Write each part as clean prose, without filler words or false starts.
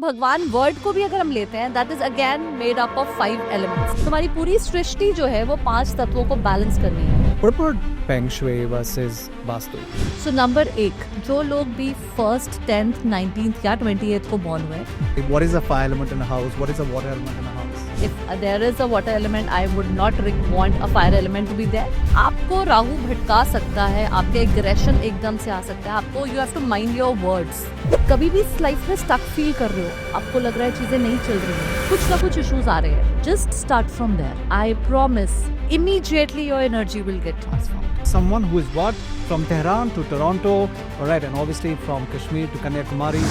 भगवान वर्ड को भी अगर हम लेते हैं, that is again made up of 5 elements. तुम्हारी पूरी सृष्टि जो है वो 5 तत्वों को बैलेंस करनी है। What about Feng Shui versus Vastu? So number 1, जो लोग भी 1st, 10th, 19th या 28th को बॉर्न हुए, What is a fire element in a house? What is a water element in a house? if there is a water element, I would not want a fire element to be there. आपको राहु भटका सकता है, आपके aggression एकदम से आ सकता है, आपको you have to mind your words. कभी भी इस लाइफ में स्टक फील कर रहे हो, आपको लग रहा है चीजें नहीं चल रही हैं, कुछ ना कुछ इश्यूज आ रहे हैं, just start from there. I promise, immediately your energy will get transformed. Someone who is what? From Tehran to Toronto, alright, and obviously from Kashmir to Kanyakumari.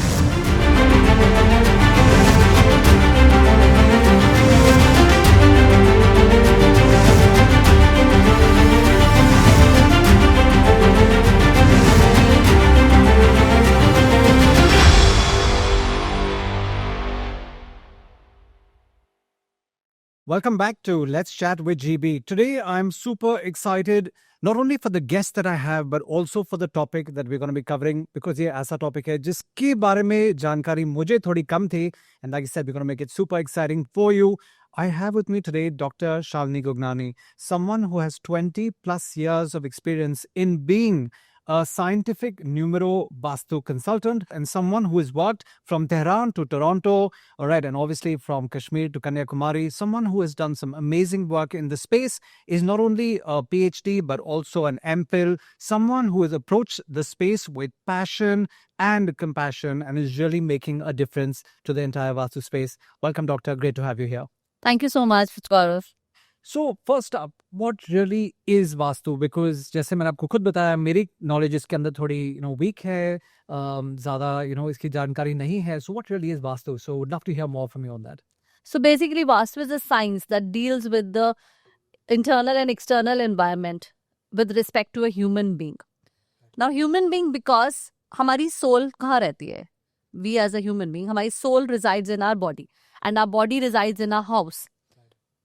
Welcome back to Let's Chat with GB. Today I'm super excited not only for the guest that I have but also for the topic that we're going to be covering because ये ऐसा topic है जिसके बारे में जानकारी मुझे थोड़ी कम थी, and like I said, we're going to make it super exciting for you. I have with me today Dr. Shalini Gugnani, someone who has 20 plus years of experience in being a scientific numero Vastu consultant and someone who is what? From Tehran to Toronto, all right, and obviously from Kashmir to Kanyakumari, someone who has done some amazing work in the space, is not only a PhD but also an MPhil, someone who has approached the space with passion and compassion and is really making a difference to the entire Vastu space. Welcome, Doctor. Great to have you here. Thank you so much, Gaurav. So first up, what really is Vastu? Because जैसे मैंने आपको खुद बताया, मेरी knowledge इसके अंदर थोड़ी weak है, ज़्यादा इसकी जानकारी नहीं है. So what really is Vastu? So would love to hear more from you on that. So basically, Vastu is a science that deals with the internal and external environment with respect to a human being. Now, human being, because हमारी soul कहाँ रहती है? We as a human being, हमारी soul resides in our body and our body resides in our house.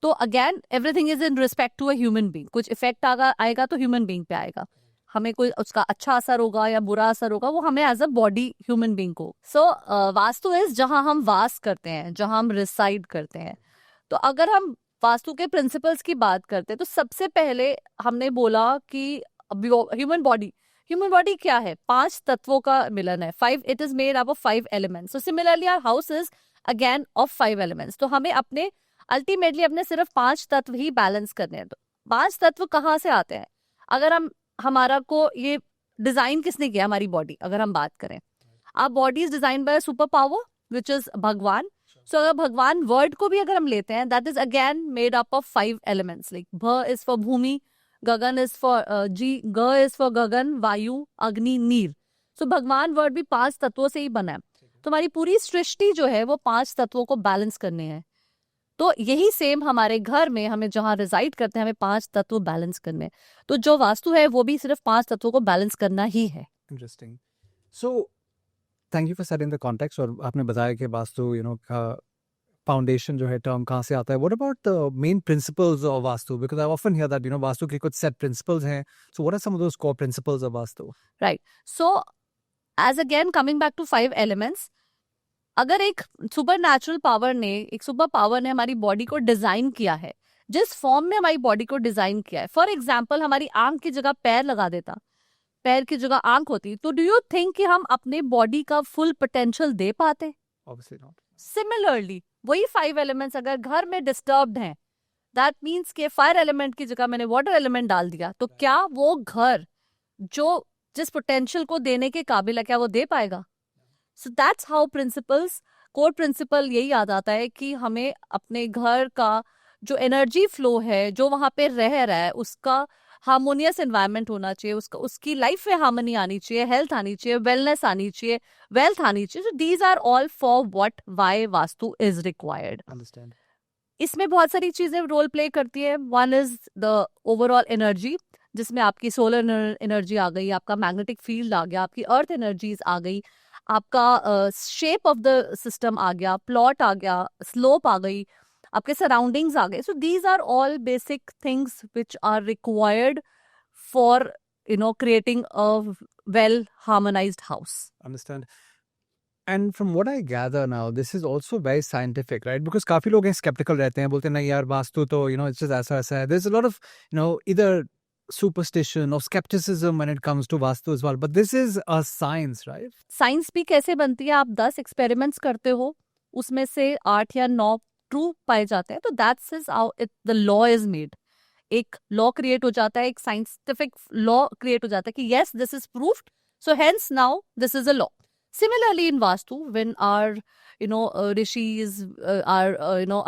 तो again everything is in respect to a human being. कुछ effect आएगा तो human being पे आएगा, हमें कोई उसका अच्छा असर होगा या बुरा असर होगा, वो हमें as a body human being को. सो वास्तु इज जहां हम वास करते हैं, जहां हम रिसाइड करते हैं. तो अगर हम वास्तु के प्रिंसिपल्स की बात करते हैं तो सबसे पहले हमने बोला कि ह्यूमन बॉडी क्या है? 5 तत्वों का मिलन है. 5, it is made up of 5 elements. So similarly our house is again of 5 elements. तो हमें अपने अल्टीमेटली अपने सिर्फ 5 तत्व ही बैलेंस करने हैं. तो 5 तत्व कहाँ से आते हैं? अगर हमारा को ये डिजाइन किसने किया? हमारी बॉडी. अगर हम बात करें, our body is design by super power which is Bhagwan. So अगर भगवान वर्ड को भी अगर हम लेते हैं, that is again made up of 5 elements. Like भ is for bhumi, gagan is for ग इज फॉर गगन, वायु, अग्नि, नीर. सो भगवान वर्ड भी 5 तत्वों से ही बना है. तो हमारी पूरी सृष्टि जो है वो 5 तत्वों को बैलेंस करने हैं. तो यही सेम हमारे घर में, हमें जहां रिजाइड करते हैं, हमें 5 तत्व बैलेंस करने हैं. तो जो वास्तु है वो भी सिर्फ 5 तत्वों को बैलेंस करना ही है. Interesting. So thank you for setting the context. और आपने बताया कि वास्तु का फाउंडेशन जो है टर्म कहाँ से आता है. What about the main principles of Vastu? Because I often hear that Vastu के कुछ सेट प्रिंसिपल्स हैं. So what are some of those core principles of Vastu? Right. So as again coming back to 5 elements, अगर एक super power ने हमारी body को design किया है, जिस फॉर्म में हमारी बॉडी को डिजाइन किया है, फॉर एग्जाम्पल हमारी आंख की जगह पैर लगा देता, पैर की जगह आंख होती, तो डू यू थिंक कि हम अपने बॉडी का फुल पोटेंशियल दे पाते? Obviously not. सिमिलरली वही 5 एलिमेंट्स अगर घर में डिस्टर्ब्ड हैं, दैट मीन्स के फायर एलिमेंट की जगह मैंने वाटर एलिमेंट डाल दिया, तो क्या वो घर जो जिस पोटेंशियल को देने के काबिल है, क्या वो दे पाएगा? So that's how principles, core principle यही याद आता है कि हमें अपने घर का जो एनर्जी फ्लो है, जो वहां पे रह रहा है, उसका हार्मोनियस एनवायरनमेंट होना चाहिए, उसकी लाइफ में हार्मनी आनी चाहिए, हेल्थ आनी चाहिए, वेलनेस आनी चाहिए, वेल्थ आनी चाहिए. So these are all for what why Vastu is required. Understand. इसमें बहुत सारी चीजें रोल प्ले करती है. One is the overall energy, जिसमें आपकी सोलर एनर्जी आ गई, आपका मैग्नेटिक फील्ड आ गया, आपकी अर्थ एनर्जीज आ गई, आपका शेप ऑफ द सिस्टम आ गया, प्लॉट आ गया, स्लोप आ गई, आपके सराउंडिंग्स आ गए. So these are all basic things which are required for creating a well harmonised house. Understand. And from what I gather now, this is also very scientific, right? Because काफी लोग हैं skeptical रहते हैं, बोलते हैं नहीं यार वास्तु तो it's just ऐसा है. There's a lot of either superstition or skepticism when it comes to vastu as well. But this is a science, right? Science भी कैसे बनती है? आप 10 एक्सपेरिमेंट्स करते हो, उसमें से 8 या 9 ट्रू पाए जाते हैं, तो that's is how it the law is made. एक लॉ क्रिएट हो जाता है, एक साइंटिफिक लॉ क्रिएट हो जाता है कि yes this is proved, so hence now this is a law. Similarly in Vastu, when our rishis, our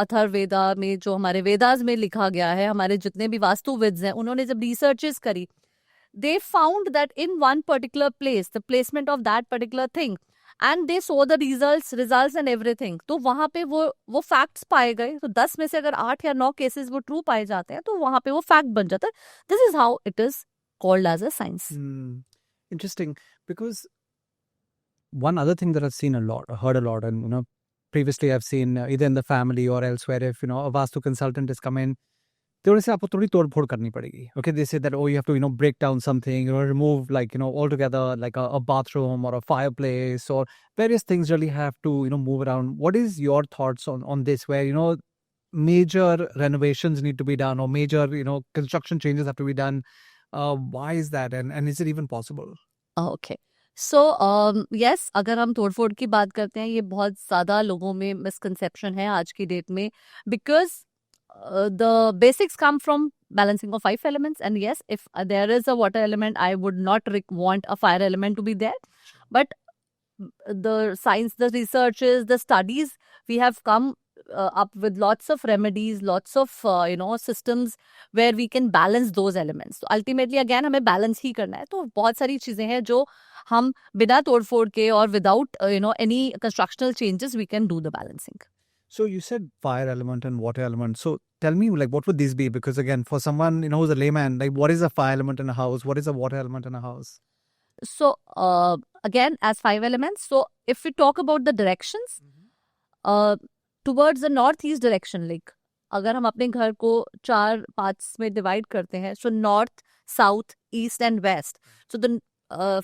Atharvaveda में जो हमारे वेदास में लिखा गया है, हमारे जितने भी वास्तुविद्स हैं, उन्होंने जब रिसर्चेस करी, they found that in one particular place, the placement of that particular thing, and they saw the results and everything, तो वहां पे वो फैक्ट्स पाए गए. तो 10 में से अगर 8 या 9 केसेस वो ट्रू पाए जाते हैं, तो वहां पे वो फैक्ट बन जाता है. This is how it is called as a science. Interesting, because one other thing that I've seen a lot, heard a lot, and previously I've seen either in the family or elsewhere, if a vastu consultant has come in, they would say आपको थोड़ी तोड़-फोड़ करनी पड़ेगी. Okay, they say that you have to break down something, remove like altogether like a bathroom or a fireplace or various things really have to move around. What is your thoughts on this, where major renovations need to be done or major construction changes have to be done? Why is that, and is it even possible? Okay. So yes, अगर हम तोड़फोड़ की बात करते हैं, ये बहुत ज़्यादा लोगों में मिसकंसेप्शन है आज की डेट में, because the basics come from balancing of 5 elements, and yes, if there is a water element, I would not want a fire element to be there. But the science, the researches, the studies, we have come up with lots of remedies, lots of systems where we can balance those elements. So ultimately again हमें balance ही करना है. तो बहुत सारी चीजें हैं जो हम बिना तोड़फोड़ के और without any constructional changes we can do the balancing. So you said fire element and water element. So tell me, like, what would these be? Because again, for someone who's a layman, like, what is a fire element in a house? What is a water element in a house? So again, as 5 elements. So if we talk about the directions, towards the northeast direction, like अगर हम अपने घर को 4 parts में divide करते हैं, so north, south, east and west. So the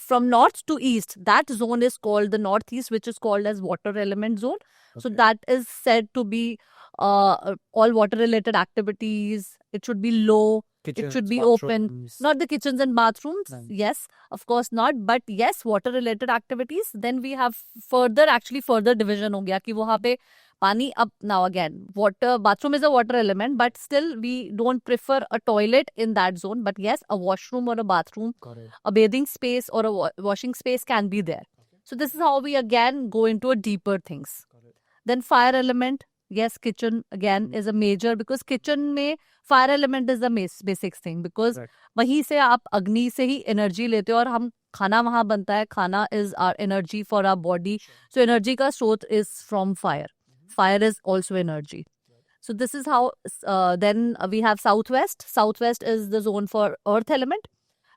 from north to east, that zone is called the northeast, which is called as water element zone. Okay. So that is said to be all water related activities. It should be low. Kitchens, it should be open. Not the kitchens and bathrooms. Nice. Yes, of course not. But yes, water related activities. Then we have further division हो गया कि वहाँ पे पानी. Up now again, water, bathroom is a water element, but still we don't prefer a toilet in that zone. But yes, a washroom or a bathroom, a bathing space or a washing space can be there. Okay. So this is how we again go into a deeper things. Then fire element, yes, kitchen again is a major, because kitchen में fire element is the basic thing, because वहीं से आप अग्नि से ही energy लेते हो और हम खाना वहाँ बनता है. खाना is our energy for our body. So energy का स्रोत is from fire. Fire is also energy. So this is how. Then we have southwest. Southwest is the zone for earth element.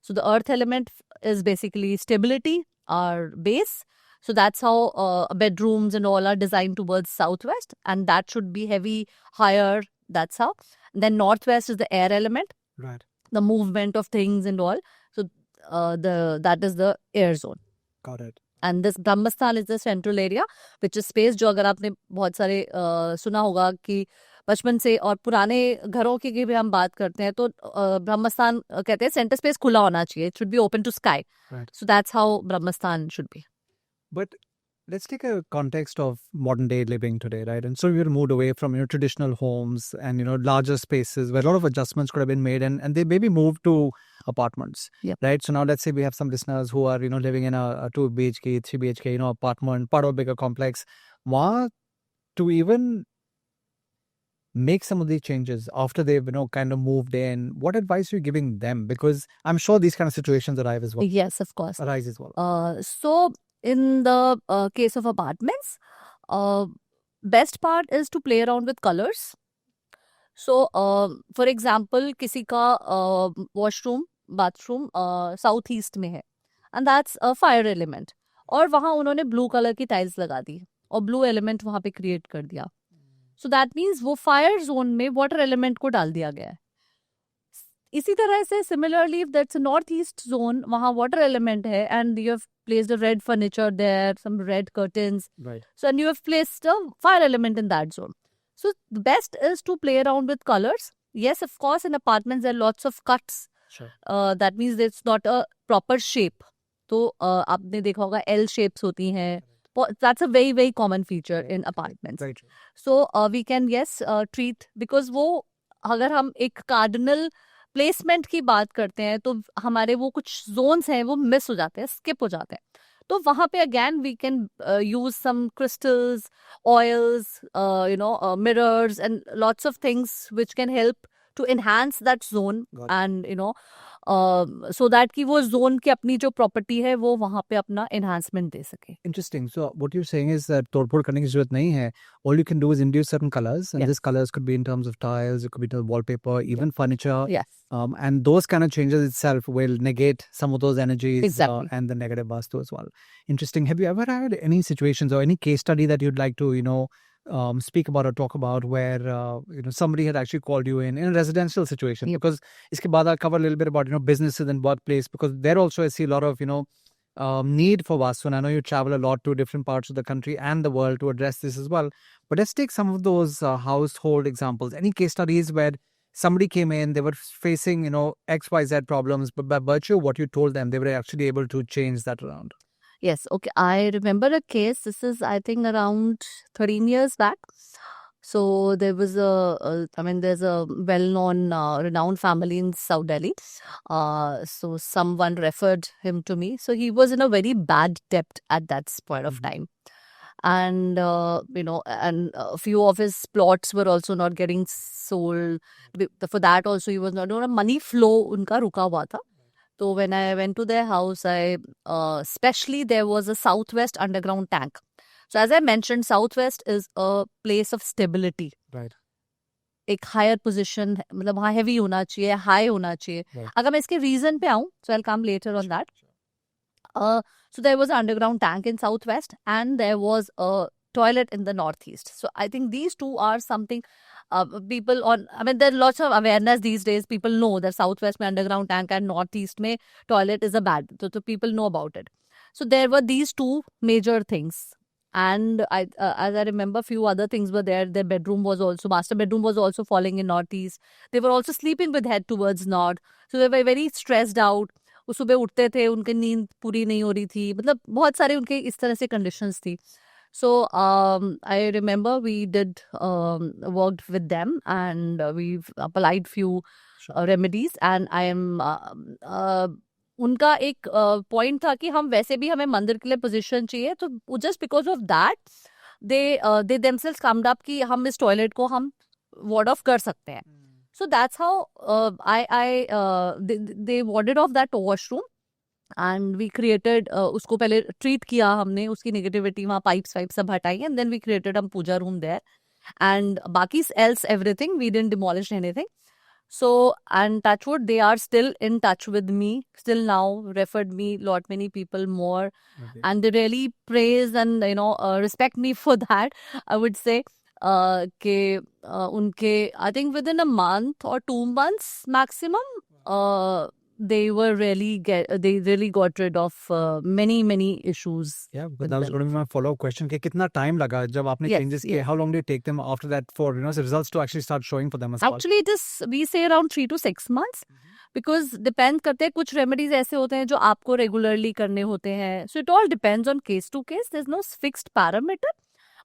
So the earth element is basically stability, our base. So that's how bedrooms and all are designed towards southwest, and that should be heavy, higher. That's how. Then northwest is the air element. Right. The movement of things and all. So that is the air zone. Got it. And this Brahmasthan is the central area, which is space, जो अगर आपने बहुत सारे सुना होगा कि बचपन से और पुराने घरों की भी हम बात करते हैं, तो ब्रह्मस्थान कहते हैं सेंटर स्पेस खुला होना चाहिए. It should be open to sky. Right. So that's how Brahmasthan should be. But let's take a context of modern day living today, right? And so we've moved away from traditional homes and larger spaces where a lot of adjustments could have been made, and they maybe moved to apartments. Yep. Right? So now let's say we have some listeners who are living in a 2 BHK, 3 BHK apartment, part of a bigger complex. Want to even make some of these changes after they've kind of moved in? What advice are you giving them? Because I'm sure these kind of situations arise as well. Yes, of course. Arise as well. So in the case of apartments, best part is to play around with colors. So for example, किसी का washroom, bathroom south east में है, and that's a fire element, और वहाँ उन्होंने blue color की tiles लगा दी और blue element वहाँ पे create कर दिया. So that means वो fire zone में water element को डाल दिया गया है. इसी तरह से similarly if that's a northeast zone, वहाँ water element है and you have placed a red furniture there, some red curtains. Right. So, and you have placed a fire element in that zone. So, the best is to play around with colors. Yes, of course, in apartments there are lots of cuts. Sure. That means it's not a proper shape. तो आपने देखा होगा L shapes होती हैं. That's a very very common feature in apartments. Very true. So we can treat, because वो अगर हम एक कार्डिनल प्लेसमेंट की बात करते हैं तो हमारे वो कुछ जोन्स हैं वो मिस हो जाते हैं, स्किप हो जाते हैं. तो वहाँ पे again we can use some crystals, oils, mirrors and lots of things which can help to enhance that zone. Got it. And so that कि वो zone की अपनी जो property है वो वहाँ पे अपना enhancement दे सके. Interesting. So what you're saying is that तोड़फोड़ करने की जरूरत नहीं है. All you can do is induce certain colors, and Yes. these colors could be in terms of tiles, it could be the wallpaper, even furniture. Yes. And those kind of changes itself will negate some of those energies Exactly. and the negative vastu as well. Interesting. Have you ever had any situations or any case study that you'd like to, speak about or talk about where somebody had actually called you in a residential situation? Yep. Because iske baad I'll cover a little bit about businesses and workplace, because there also I see a lot of need for vastu, and I know you travel a lot to different parts of the country and the world to address this as well. But let's take some of those household examples. Any case studies where somebody came in, they were facing XYZ problems, but by virtue of what you told them, they were actually able to change that around? Yes. Okay. I remember a case. This is, I think, around 13 years back. So there was there's a well-known, renowned family in South Delhi. So someone referred him to me. So he was in a very bad debt at that point of time. And, and a few of his plots were also not getting sold. For that also, he was not, money flow unka ruka hua tha. So when I went to their house, especially there was a Southwest underground tank. So as I mentioned, Southwest is a place of stability. Right. एक higher position, मतलब वहाँ heavy होना चाहिए, high होना चाहिए. Right. अगर मैं इसके reason पे आऊँ, so I'll come later on that. So there was an underground tank in Southwest, and there was a toilet in the Northeast. So I think these two are something people on, there are lots of awareness these days. People know that Southwest mein underground tank and Northeast mein toilet is a bad. So people know about it. So there were these two major things. And as I remember, few other things were there. Their master bedroom was also falling in Northeast. They were also sleeping with head towards North. So they were very stressed out. वो सुबह उठते थे, उनकी नींद पूरी नहीं हो रही थी, मतलब बहुत सारे उनके इस तरह से conditions थी. So I remember we did worked with them, and we've applied few remedies, and I am उनका एक point था कि हम वैसे भी हमें मंदिर के लिए position चाहिए, तो just because of that they themselves come up कि हम इस toilet को हम ward off कर सकते हैं. So that's how they warded off that washroom. And we created उसको पहले treat किया हमने, उसकी negativity वहाँ pipes सब हटाई, and then we created a puja room there, and बाकी else everything we didn't demolish anything. So, and touch wood, they are still in touch with me still now, referred me lot many people more. Okay. And they really praise and respect me for that. I would say कि उनके I think within a month or 2 months maximum they really got rid of many issues. Yeah, but that was going to be my follow-up question. कि कितना time लगा जब आपने changes किए? How long did it take them after that for results to actually start showing for them as well? Actually, we say around 3 to 6 months. Because depend करते हैं, कुछ remedies ऐसे होते हैं जो आपको regularly करने होते हैं. So it all depends on case to case. There's no fixed parameter.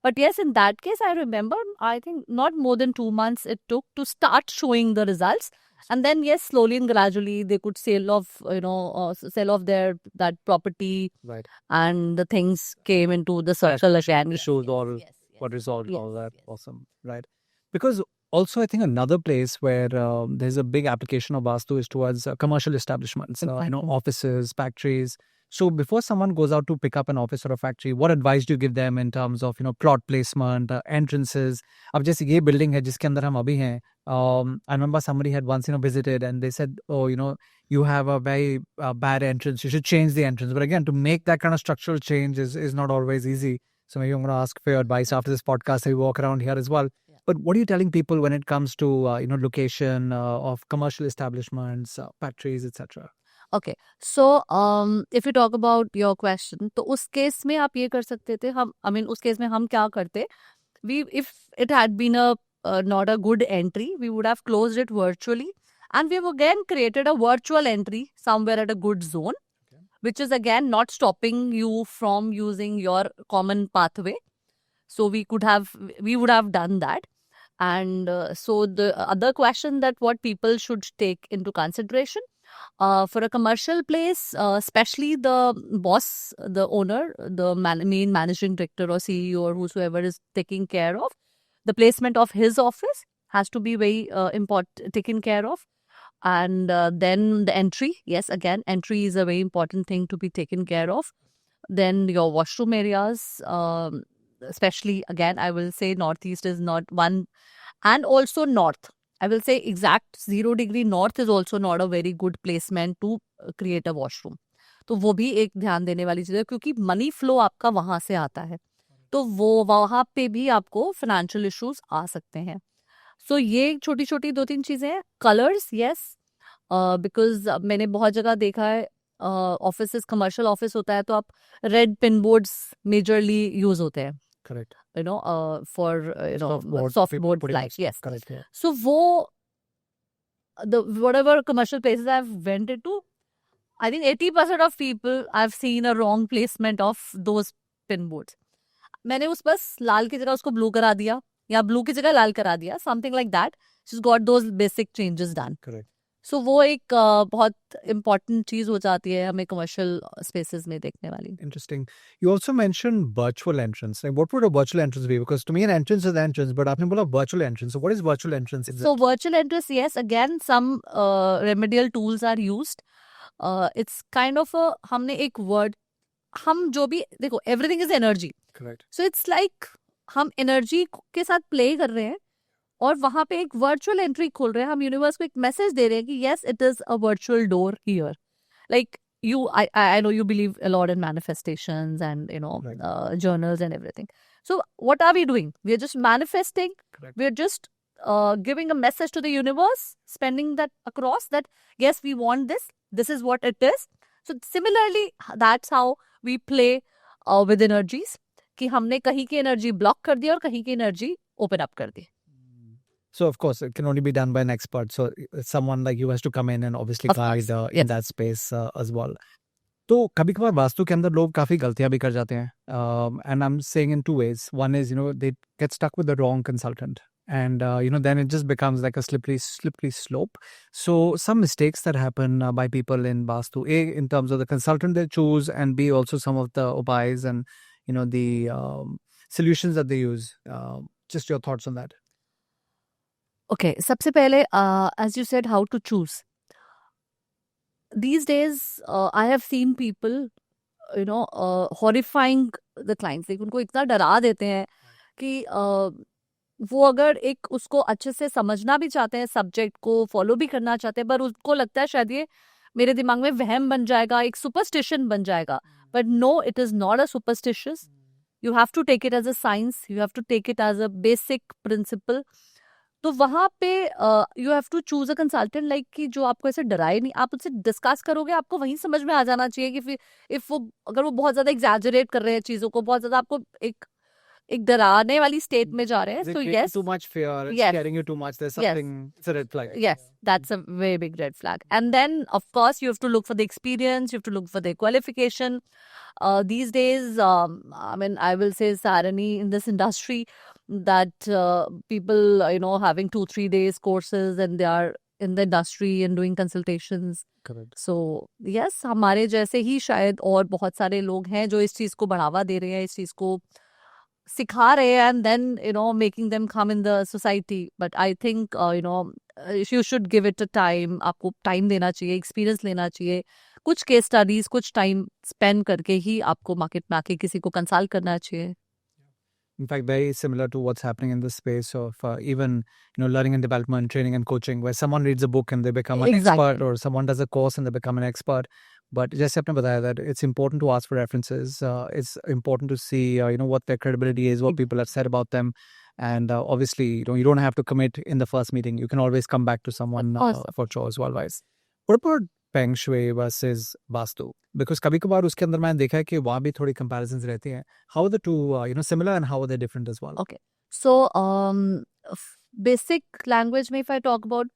But yes, in that case, I remember, I think not more than 2 months it took to start showing the results. And then, yes, slowly and gradually, they could sell off that property. Right. And the things came into the circle again. Shows all what resolved all that. Yes. Awesome. Right. Because also, I think another place where there's a big application of Vastu is towards commercial establishments, offices, factories. So before someone goes out to pick up an office or a factory, what advice do you give them in terms of plot placement, entrances? अब जैसे ये building है जिसके अंदर हम अभी हैं. I remember somebody had once visited and they said, oh, you have a very bad entrance. You should change the entrance. But again, to make that kind of structural change is not always easy. So maybe I'm going to ask for your advice after this podcast. So you walk around here as well. Yeah. But what are you telling people when it comes to location of commercial establishments, factories, etc.? Okay, so if you talk about your question, तो उस case में आप ये कर सकते थे, हम I mean उस केस में हम क्या करते, we if it had been a not a good entry, we would have closed it virtually, and we've again created a virtual entry somewhere at a good zone, which is again not stopping you from using your common pathway. So we would have done that. And so the other question that what people should take into consideration, for a commercial place, especially the boss, the owner, the main managing director or CEO or whosoever is taking care of, the placement of his office has to be very important, taken care of. And then the entry, yes, again, entry is a very important thing to be taken care of. Then your washroom areas, especially again, I will say northeast is not one, and also north. I will say exact 0 degree north is also not a very good placement to create a washroom. तो वो भी एक ध्यान देने वाली चीज़ है, क्योंकि money flow आपका वहाँ से आता है, तो वो वहाँ पे भी आपको फाइनेंशियल इश्यूज आ सकते हैं. सो ये छोटी छोटी 2-3 चीज़ें हैं. कलर्स, यस, बिकॉज मैंने बहुत जगह देखा है, ऑफिस कमर्शियल ऑफिस होता है तो आप red pin boards majorly use होते हैं. Correct. For soft board flags, yes. Correct. Yeah. So whatever commercial places I've went into, I think 80% of people I've seen a wrong placement of those pin boards. मैंने उस बस लाल की जगह उसको blue करा दिया, या ब्लू की जगह लाल करा दिया, something like that. She's got those basic changes done. Correct. So वो एक बहुत important चीज हो जाती है हमें commercial spaces में देखने वाली. Interesting. You also mentioned virtual entrance. Like, what would a virtual entrance be? Because to me, an entrance is an entrance, but आपने बोला virtual entrance. So what is virtual entrance exactly? So virtual entrance, yes, again some remedial tools are used. It's kind of a, हमने एक word, हम जो भी देखो, everything is energy. Correct. So it's like हम energy के साथ play कर रहे हैं और वहां पे एक वर्चुअल एंट्री खोल रहे हैं, हम यूनिवर्स को एक मैसेज दे रहे हैं कि yes it is a virtual door here. Like you I know you believe a lot in manifestations and Right. Journals and everything. So what are we doing? We are just manifesting. Correct. We are just giving a message to the universe, spending that across that yes, we want this is what it is. So similarly, that's how we play with energies, कि हमने कहीं की energy block कर दी और कहीं की energy open up कर दी. So of course, it can only be done by an expert. So someone like you has to come in and obviously Of guide course, in yes. that space as well. तो कभी कभार वास्तु के अंदर लोग काफी गलतियां भी कर जाते हैं. And I'm saying in two ways. One is, they get stuck with the wrong consultant. And, then it just becomes like a slippery slope. So some mistakes that happen by people in Vastu, A, in terms of the consultant they choose, and B, also some of the upays and, the solutions that they use. Just your thoughts on that. Okay, सबसे पहले, as you said, how to choose. These days, I have seen people, horrifying the clients. Like, उनको इतना डरा देते हैं कि वो अगर एक उसको अच्छे से समझना भी चाहते हैं, सब्जेक्ट को फॉलो भी करना चाहते हैं, पर उसको लगता है शायद ये मेरे दिमाग में वहम बन जाएगा, एक सुपरस्टिशन बन जाएगा. But no, it is not a superstitious. You have to take it as a science. You have to take it as a basic principle. तो वहाँ पे you have to choose a consultant like कि जो आपको ऐसे डराए नहीं. आप उससे डिस्कस करोगे, आपको वहीं समझ में आ जाना चाहिए कि फिर अगर वो बहुत ज्यादा एग्जैजरेट कर रहे हैं चीजों को, बहुत ज्यादा आपको एक डराने वाली स्टेट में जा रहे हैं. So yes, too much fear, it's yes, scaring you too much. There's something, it's a red flag. yes, that's a very big red flag. And then of course you have to look for the experience, you have to look for the qualification. These days, I will say Sarani in this industry, that people, having 2-3 days courses and they are in the industry and doing consultations. Correct. So yes, हमारे जैसे ही शायद और बहुत सारे लोग हैं जो इस चीज को बढ़ावा दे रहे हैं, इस चीज को सिखा रहे हैं, and then making them come in the society. But I think you should give it a time. आपको टाइम देना चाहिए, एक्सपीरियंस लेना चाहिए, कुछ केस स्टडीज, कुछ टाइम स्पेंड करके ही आपको मार्केट में आके किसी को कंसल्ट करना चाहिए. In fact, very similar to what's happening in the space of even learning and development, training and coaching, where someone reads a book and they become an expert, or someone does a course and they become an expert. But just आपने बताया that it's important to ask for references. It's important to see what their credibility is, what people have said about them, and obviously you don't have to commit in the first meeting. You can always come back to someone for chores or advice. What about Feng Shui versus Vastu? Because कभी कभार उसके अंदर मैंने देखा है कि वहाँ भी थोड़ी comparisons रहती हैं. How are the two, similar and how are they different as well? Okay. So, basic language में if I talk about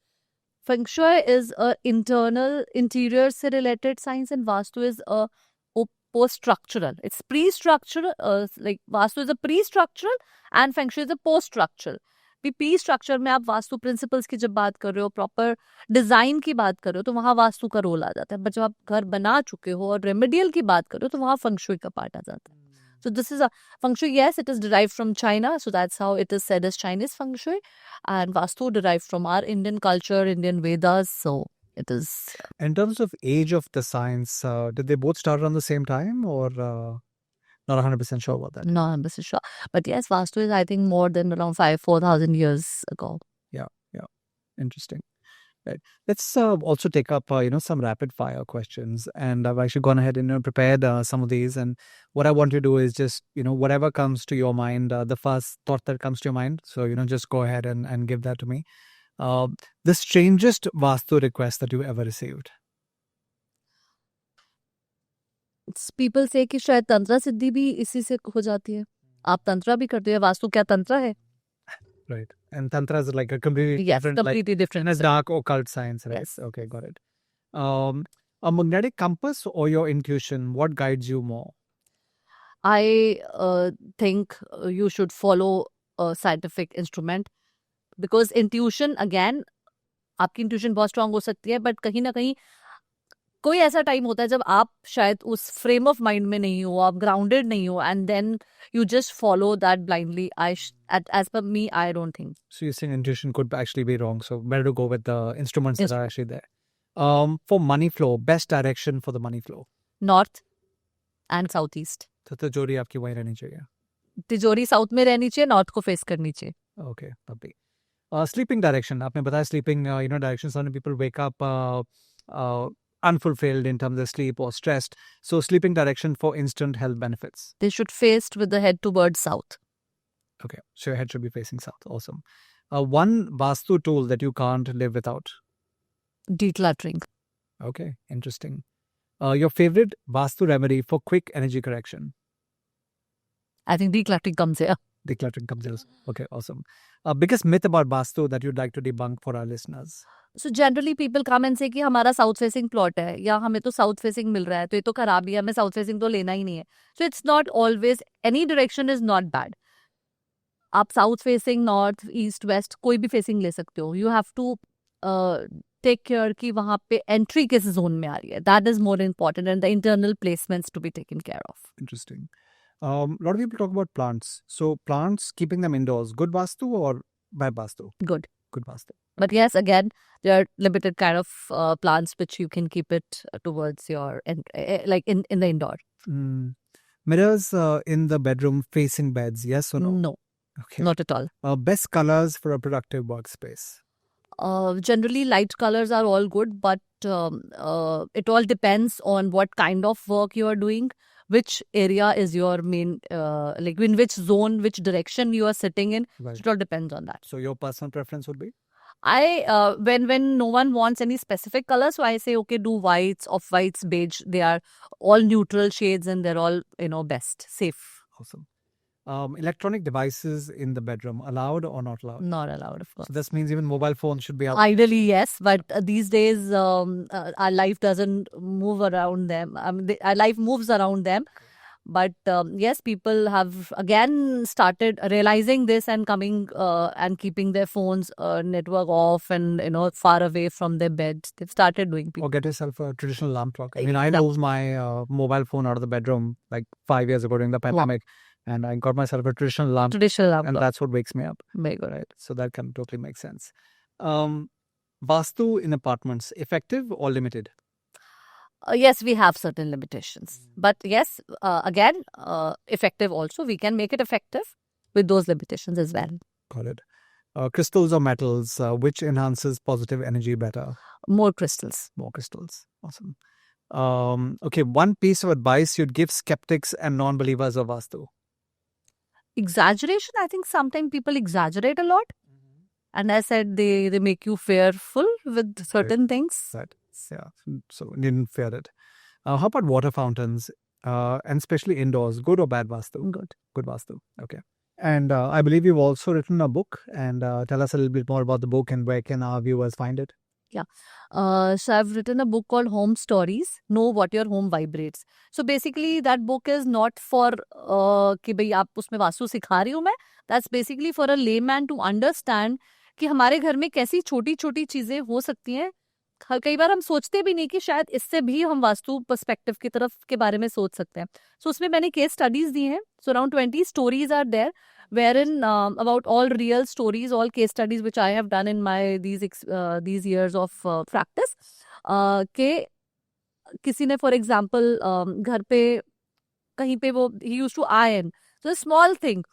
Feng Shui is a internal interior से related science and Vastu is a post-structural. It's pre-structural. Like Vastu is a pre-structural and Feng Shui is a post-structural. Pre-structure में आप vastu principles की जब बात कर रहे हो, proper design की बात कर रहे हो, तो वहाँ वास्तु का रोल आ जाता है. बट जब आप घर बना चुके हो और रेमेडियल की बात कर रहे हो, तो वहाँ Feng Shui का पार्ट आ जाता है. So this is a Feng Shui. Yes, it is derived from China, so that's how it is said as Chinese Feng Shui, and Vastu derived from our Indian culture, Indian Vedas. So it is. In terms of age of the science, did they both start around the same time or not 100% sure about that? No, I'm not sure, but yes, Vastu is I think more than around 4,000 years ago. Yeah, interesting. Right. Let's also take up some rapid fire questions, and I've actually gone ahead and prepared some of these. And what I want to do is just whatever comes to your mind, the first thought that comes to your mind. So just go ahead and give that to me. The strangest Vastu request that you ever received. People say कि शायद तंत्रा सिद्धि भी इसी से हो जाती है. आप तंत्रा भी करते हो. वास्तु क्या तंत्रा है? Right. And Tantra is like a completely different, completely different. And it's dark occult science, right? Yes. Okay, got it. A magnetic compass or your intuition, what guides you more? I think you should follow a scientific instrument because intuition, again, आपकी intuition बहुत strong हो सकती है, but कहीं ना कहीं कोई ऐसा टाइम होता है जब आप शायद उस फ्रेम ऑफ माइंड में नहीं हो, आप ग्राउंडेड नहीं हो, and then you just follow that blindly. As per me, I don't think. So you're saying intuition could actually be wrong, so better to go with the instruments that are actually there. For money flow, best direction for the money flow? North and southeast. तो तिजोरी आपकी वहीं रहनी चाहिए. तिजोरी south में रहनी चाहिए, नॉर्थ को फेस करनी चाहिए. Okay, lovely. Sleeping direction, आपने बताया sleeping, direction. Some people wake up unfulfilled in terms of sleep or stressed. So sleeping direction for instant health benefits. They should face with the head towards south. Okay, so your head should be facing south. Awesome. One Vastu tool that you can't live without. Decluttering. Okay, interesting. Your favorite Vastu remedy for quick energy correction. I think decluttering comes here. Decluttering comes here. Okay, awesome. Biggest myth about Vastu that you'd like to debunk for our listeners. So generally people come and say कि हमारा south facing plot है या हमें तो south facing मिल रहा है तो ये तो खराब ही है, हमें साउथ फेसिंग तो लेना ही नहीं है. So it's not always, any direction is not bad. आप south facing, north, east, west कोई भी फेसिंग ले सकते हो. You have to take care कि वहाँ पे एंट्री किस जोन में आ रही है. That is more important and the internal placements to be taken care of. Interesting. A lot of people talk about plants. So plants, keeping them indoors, good Vastu or bad Vastu? Good. Good Vastu. But yes, again, there are limited kind of plants which you can keep it towards your, like in the indoor. Mirrors in the bedroom facing beds, yes or no? No, Okay. not at all. Best colors for a productive workspace? Generally, light colors are all good, but it all depends on what kind of work you are doing, which area is your main, like in which zone, which direction you are sitting in. Right. So it all depends on that. So your personal preference would be? When no one wants any specific color, so I say, okay, do whites, off-whites, beige. They are all neutral shades and they're all, best, safe. Awesome. Electronic devices in the bedroom, allowed or not allowed? Not allowed, of course. So this means even mobile phones should be out. Ideally, yes, but these days our life doesn't move around them. I mean, our life moves around them. But yes, people have again started realizing this and coming and keeping their phones network off and far away from their beds. They've started doing people. Or get yourself a traditional alarm clock. I mean, I moved my mobile phone out of the bedroom like 5 years ago during the pandemic. And I got myself a traditional alarm. And that's what wakes me up. Very good. Right. So that can totally make sense. Vastu in apartments, effective or limited? Yes, we have certain limitations. But yes, again, effective also. We can make it effective with those limitations as well. Got it. Crystals or metals, which enhances positive energy better? More crystals. More crystals. Awesome. Okay, one piece of advice you'd give skeptics and non-believers of Vastu? Exaggeration. I think sometimes people exaggerate a lot. And I said they make you fearful with certain things. Right. Yeah, so you didn't fear it. How about water fountains, and especially indoors? Good or bad vastu? Good. Good vastu. Okay. And I believe you've also written a book. And tell us a little bit more about the book and where can our viewers find it? So I've written a book called Home Stories. Know what your home vibrates. So basically, that book is not for कि भाई आप उसमें वास्तु सिखा रही हूँ मैं. That's basically for a layman to understand कि हमारे घर में कैसी छोटी छोटी चीजें हो सकती हैं. कई बार हम सोचते भी नहीं कि शायद इससे भी हम वास्तु पर्सपेक्टिव की तरफ के बारे में सोच सकते हैं. सो उसमें मैंने केस स्टडीज दी हैं. So around 20 stories are there, wherein about all real stories, all case studies which I have done in my these years of practice. के किसी ने फॉर एग्जाम्पल घर पे कहीं पे वो he used to iron. So a small thing.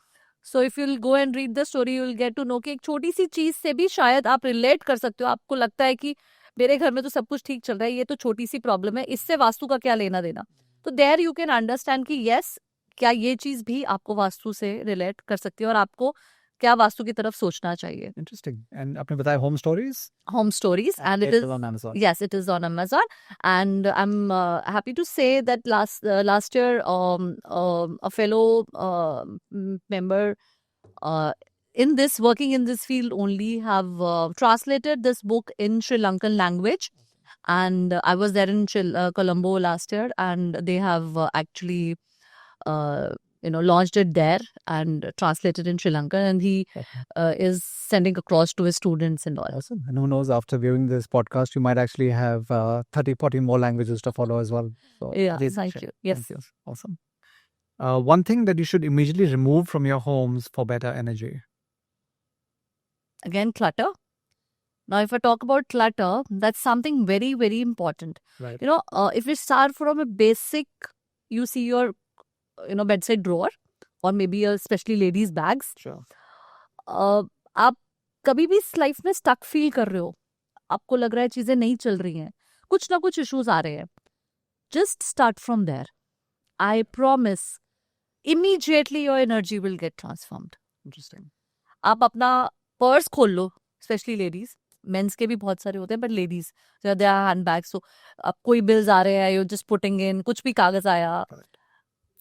So if you'll go and read the story, you'll get to know कि एक छोटी सी चीज से भी शायद आप रिलेट कर सकते हो. आपको लगता है कि मेरे घर में तो सब कुछ ठीक चल रहा है, ये तो छोटी सी प्रॉब्लम है, इससे वास्तु का क्या लेना देना. तो देयर यू कैन अंडरस्टैंड कि यस, क्या ये चीज भी आपको वास्तु से रिलेट कर सकती है और आपको क्या वास्तु की तरफ सोचना चाहिए. Interesting. And आपने बताया Home Stories? Home Stories, and it is on Amazon. yes, it is on Amazon, and I'm happy to say that last year a fellow member working in this field only have translated this book in Sri Lankan language, and I was there in Colombo last year, and they have actually launched it there and translated in Sri Lanka, and he is sending across to his students and all. Awesome. And who knows, after viewing this podcast, you might actually have 30-40 more languages to follow as well. So Yeah, please thank share. you. Yes. Thank you. Awesome. One thing that you should immediately remove from your homes for better energy. Again, clutter. Now, if I talk about clutter, that's something very, very important. Right. If we start from a basic, you see your, bedside drawer, or maybe especially ladies' bags. Sure. आप कभी भी इस life में stuck feel कर रहे हो, आपको लग रहा है चीजें नहीं चल रही हैं, कुछ ना कुछ इश्यूज आ रहे हैं, just start from there. I promise, immediately your energy will get transformed. Interesting. आप अपना पर्स खोल लो, स्पेशली लेडीज. मेंस के भी बहुत सारे होते हैं, but ladies they are handbags. तो अब कोई बिल्स आ रहे हैं, यू जस्ट पुटिंग इन, कुछ भी कागज आया.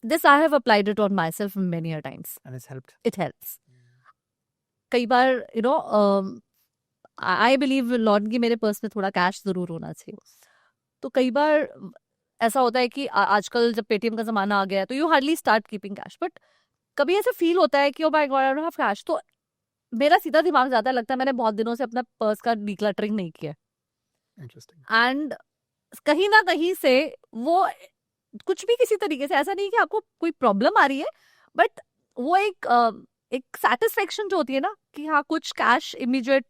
This I have applied it on myself many a times. And it's helped. It helps. कई बार I believe लॉर्ड की मेरे पर्स में थोड़ा कैश जरूर होना चाहिए. तो कई बार ऐसा होता है कि आजकल जब पेटीएम का जमाना आ गया है तो you hardly start keeping cash, but कभी ऐसा फील होता है कि oh my God I don't have cash. तो मेरा सीधा दिमाग जाता है, लगता है मैंने बहुत दिनों से अपना पर्स का डिक्लटरिंग नहीं किया. Interesting. एंड कहीं ना कहीं से वो कुछ भी किसी तरीके से, ऐसा नहीं कि आपको कोई प्रॉब्लम आ रही है, बट वो एक सेटिस्फेक्शन जो होती है ना कि हाँ कुछ कैश इमीडिएट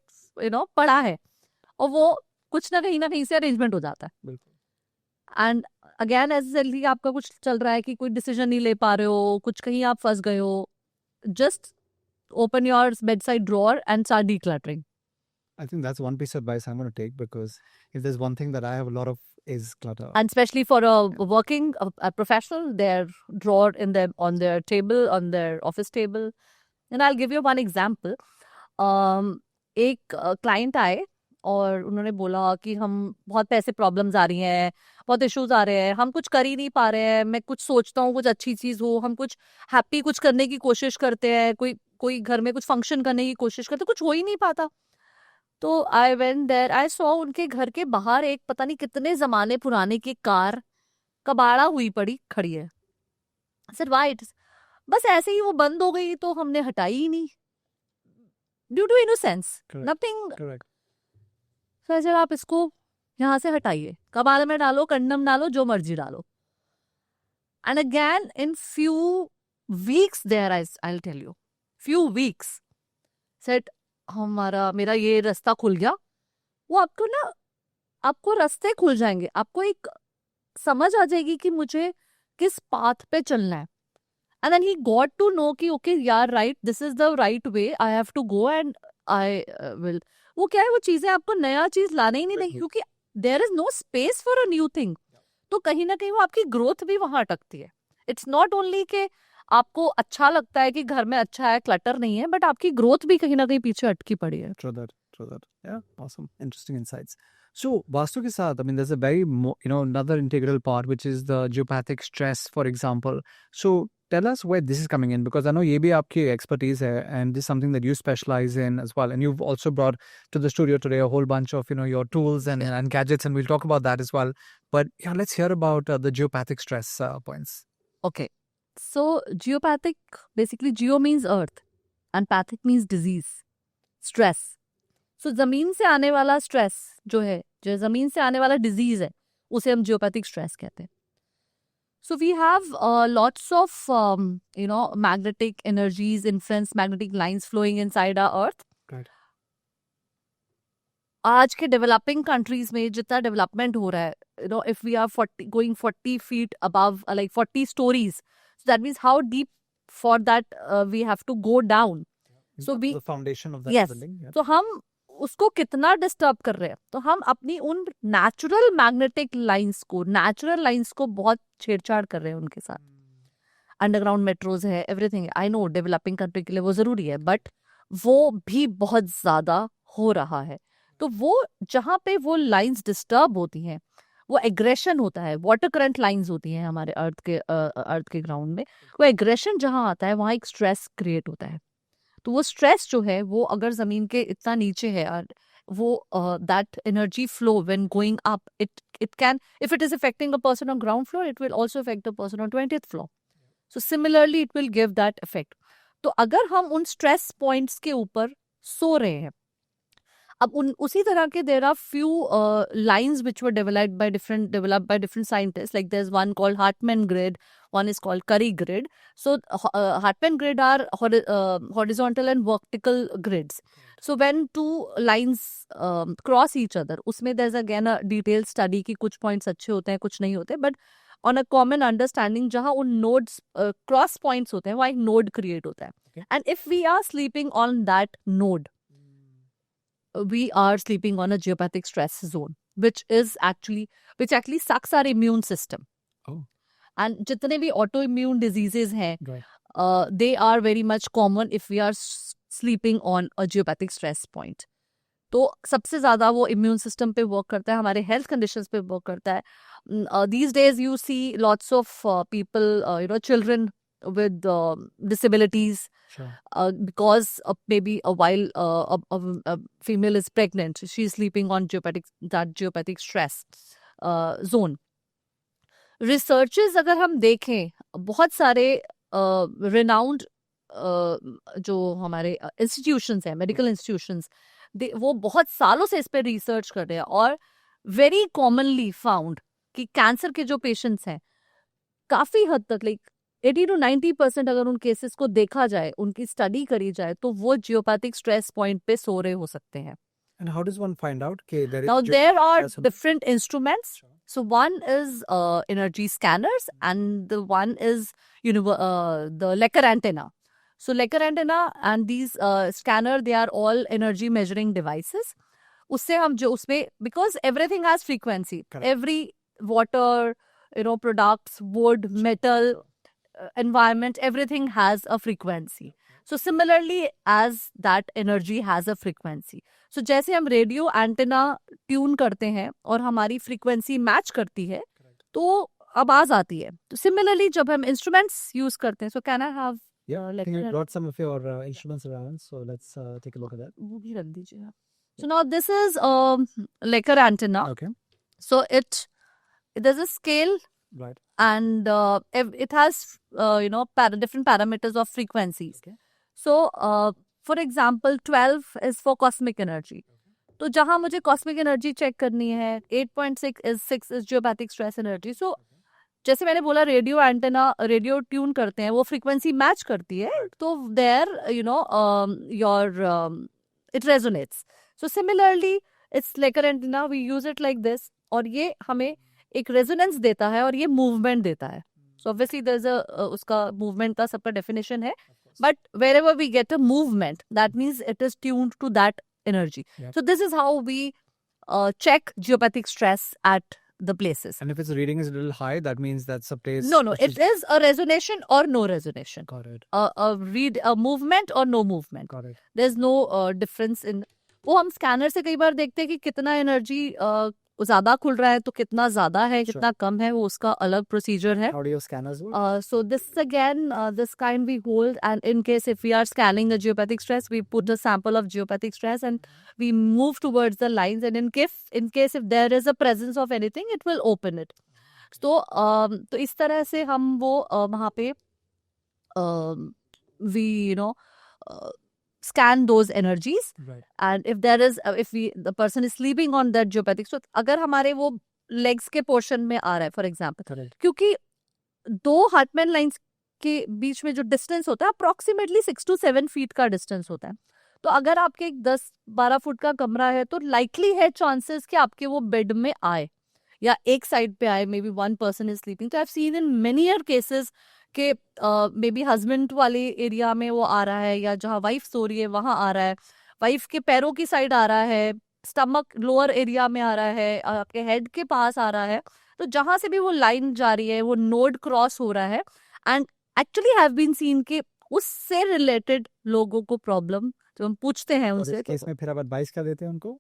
पड़ा है, और वो कुछ ना कहीं से अरेंजमेंट हो जाता है. बिल्कुल. एंड अगेन एज आपका कुछ चल रहा है कि कोई डिसीजन नहीं ले पा रहे हो, कुछ कहीं आप फंस गए हो, just open your bedside drawer and start decluttering. I think that's one piece of advice I'm going to take, because if there's one thing that I have a lot of is clutter. And especially for a working a professional, their drawer on their table, on their office table. And I'll give you one example. एक client आए और उन्होंने बोला कि हम बहुत पैसे problems आ रही हैं, बहुत इश्यूज आ रहे हैं, हम कुछ कर ही नहीं पा रहे हैं, मैं कुछ सोचता हूँ कुछ अच्छी चीज हो, हम कुछ हैप्पी कुछ करने की कोशिश करते हैं, कोई घर में कुछ फंक्शन करने की कोशिश करते, कुछ हो ही नहीं पाता. तो I went there, I saw उनके घर के बाहर एक पता नहीं कितने जमाने पुराने की कार कबाड़ा हुई पड़ी खड़ी है. सर वाइट, बस ऐसे ही वो बंद हो गई तो हमने हटाई ही नहीं, due to innocence, nothing. Sir sir आप इसको यहाँ से हटाइए, कबाड़ में डालो, कंडम डालो, जो मर्जी डालो. And again in few weeks there, I tell you, few weeks, said मेरा ये रास्ता खुल गया. वो आपको रास्ते खुल जाएंगे, आपको एक समझ आ जाएगी कि मुझे किस पाथ पे चलना है. And then he got to know कि ओके यार right, this is the right way, I have to go and I will. वो क्या है, वो चीजें आपको नया चीज लाने ही नहीं देंगी, क्योंकि there is no space for a new thing. तो कहीं ना कहीं वो आपकी ग्रोथ भी वहां अटकती है. इट्स नॉट ओनली के आपको अच्छा लगता है कि घर में अच्छा है, क्लटर नहीं है, बट आपकी ग्रोथ भी कहीं ना कहीं पीछे अटकी पड़ी है. True that. True that. Yeah, awesome. Interesting insights. So, Vastu ke saath, I mean, there's a very, another integral part, which is the geopathic stress, for example. So, tell us where this is coming in, because I know ye bhi aapki expertise hai, and this is something that you specialize in as well. And you've also brought to the studio today a whole bunch of, your tools and gadgets, and we'll talk about that as well. But yeah, let's hear about the geopathic stress points. Okay. So, geopathic, basically, geo means earth and pathic means disease, stress. So, जमीन से आने वाला stress जो है, जो जमीन से आने वाला डिजीज है, उसे हम जियोपैथिक स्ट्रेस कहते हैं. So, we have lots of, magnetic energies, influence, magnetic lines flowing inside our earth. Right. आज के डेवलपिंग कंट्रीज में जितना डेवलपमेंट हो रहा है, if we are 40 feet above, like 40 stories, so that means how deep for that we have to go down. So we, the foundation of that yes, building. Yeah. तो हम उसको कितना disturb कर रहे हैं, तो हम अपनी उन नेचुरल मैग्नेटिक लाइंस को, नेचुरल लाइंस को बहुत छेड़छाड़ कर रहे हैं उनके साथ. अंडरग्राउंड मेट्रोज है, everything. I know developing country के लिए वो जरूरी है, बट वो भी बहुत ज्यादा हो रहा है. तो वो जहाँ पे वो लाइंस डिस्टर्ब होती हैं, वो एग्रेशन होता है. वाटर करंट लाइंस होती हैं हमारे अर्थ के ग्राउंड में. वो एग्रेशन जहाँ आता है, वहाँ एक स्ट्रेस क्रिएट होता है. तो वो स्ट्रेस जो है, वो अगर जमीन के इतना नीचे है, वो that energy flow when going up, it can, if it is affecting a person on ground floor, it will also affect the person on 20th floor. So similarly it will give that effect. तो अगर हम उन stress points के ऊपर सो रहे हैं, अब उसी तरह के there are few lines which were developed by different scientist. Like there is one called Hartmann grid, one is called Curry grid. So Hartman grid are horizontal and vertical grids. So when two lines cross each other, उसमें there's again a detailed study कि कुछ points अच्छे होते हैं, कुछ नहीं होते, but on a common understanding जहाँ उन nodes cross points होते हैं, वहाँ एक node create होता है. Okay. And if we are sleeping on that node, we are sleeping on a geopathic stress zone, which actually sucks our immune system. Oh. And जितने भी autoimmune diseases हैं, Right. They are very much common if we are sleeping on a geopathic stress point. तो सबसे ज़्यादा वो immune system पे work करता है, हमारे health conditions पे work करता है. These days you see lots of people, children with disabilities. Sure. Because maybe while a female is pregnant, she is sleeping on geopathic stress zone. Researches अगर हम देखें, बहुत सारे रिनाउंड जो हमारे इंस्टीट्यूशंस हैं, मेडिकल इंस्टीट्यूशंस, वो बहुत सालों से इस पे रिसर्च कर रहे हैं, और वेरी कॉमनली फाउंड कि कैंसर के जो पेशेंट्स हैं, काफी हद तक लाइक 80 to 90% अगर उन केसेस को देखा जाए, उनकी स्टडी करी जाए, तो वो जियोपैथिक स्ट्रेस पॉइंट पे सो रहे हो सकते हैं. And how does one find out? Now there are different instruments. So one is energy scanners, and the one is the Lecker antenna. So Lecker antenna and these scanner, they are all energy measuring devices. उससे हम जो उसमें, because everything has frequency. Correct. Every water, products, wood, metal, environment, everything has a frequency. So similarly as that energy has a frequency. So जैसे हम radio antenna tune करते हैं और हमारी फ्रीक्वेंसी मैच करती है, तो आवाज आती है. तो सिमिलरली जब हम इंस्ट्रूमेंट्स यूज करते हैं, so can I have? Yeah, I think you brought some of your instruments around, so let's take a look at that. वो भी रख दीजिए आप. So now this is Lecker antenna. Okay. So there's a scale. Right. And it has different parameters of frequencies. Okay. So for example 12 is for cosmic energy. तो जहाँ मुझे cosmic energy check करनी है, 8.6 is geopathic stress energy. So जैसे मैंने बोला, radio antenna radio tune करते हैं, वो फ्रीक्वेंसी मैच करती है, तो there it resonates. So similarly it's लेकर antenna, we use it like this, और ये हमें एक रेजोनेंस देता है और ये मूवमेंट देता है. सो ऑब्वियसली देयर इज उसका मूवमेंट का सबका डेफिनेशन है, but wherever we get a movement, that means it is tuned to that energy. Yeah. So this is how we check geopathic stress at the places. And if its reading is a little high, that means that's a place. No, it is a resonation or no resonation. Got it. A movement or no movement. Got it. There's no difference in. वो हम scanner से कई बार देखते हैं कि कितना energy ज्यादा खुल रहा है तो कितना ज्यादा है, कितना कम है, वो उसका अलग प्रोसीजर है. How do your scanners work? So this again, this kind we hold, and in case if we are scanning the geopathic stress, we put the sample of geopathic stress and we move towards the lines, and in case if there is a presence of anything, it will open it. So तो इस तरह से हम वो वहाँ पे we scan those energies. Right. And if there is the person is sleeping on that geopathic, so अगर हमारे वो legs के portion में आ रहा है, for example, Correct. क्योंकि दो हार्टमैन लाइंस के बीच में जो डिस्टेंस होता है अप्रोक्सीमेटली 6 to 7 फीट का डिस्टेंस होता है. तो अगर आपके 10-12 फुट का कमरा है तो लाइकली है चांसेस कि आपके वो बेड में आए या एक साइड पे आए. Maybe one person is sleeping. तो I have seen in many year cases के मे बी हस्बैंड वाले एरिया में वो आ रहा है या जहाँ वाइफ सो रही है वहां आ रहा है, वाइफ के पैरों की साइड आ रहा है, स्टमक लोअर एरिया में आ रहा है, आपके हेड के पास आ रहा है. तो जहां से भी वो लाइन जा रही है वो नोड क्रॉस हो रहा है. And actually have been seen कि उससे रिलेटेड लोगों को प्रॉब्लम जो हम पूछते हैं और उनसे, इस केस में फिर आप एडवाइस क्या देते हैं उनको?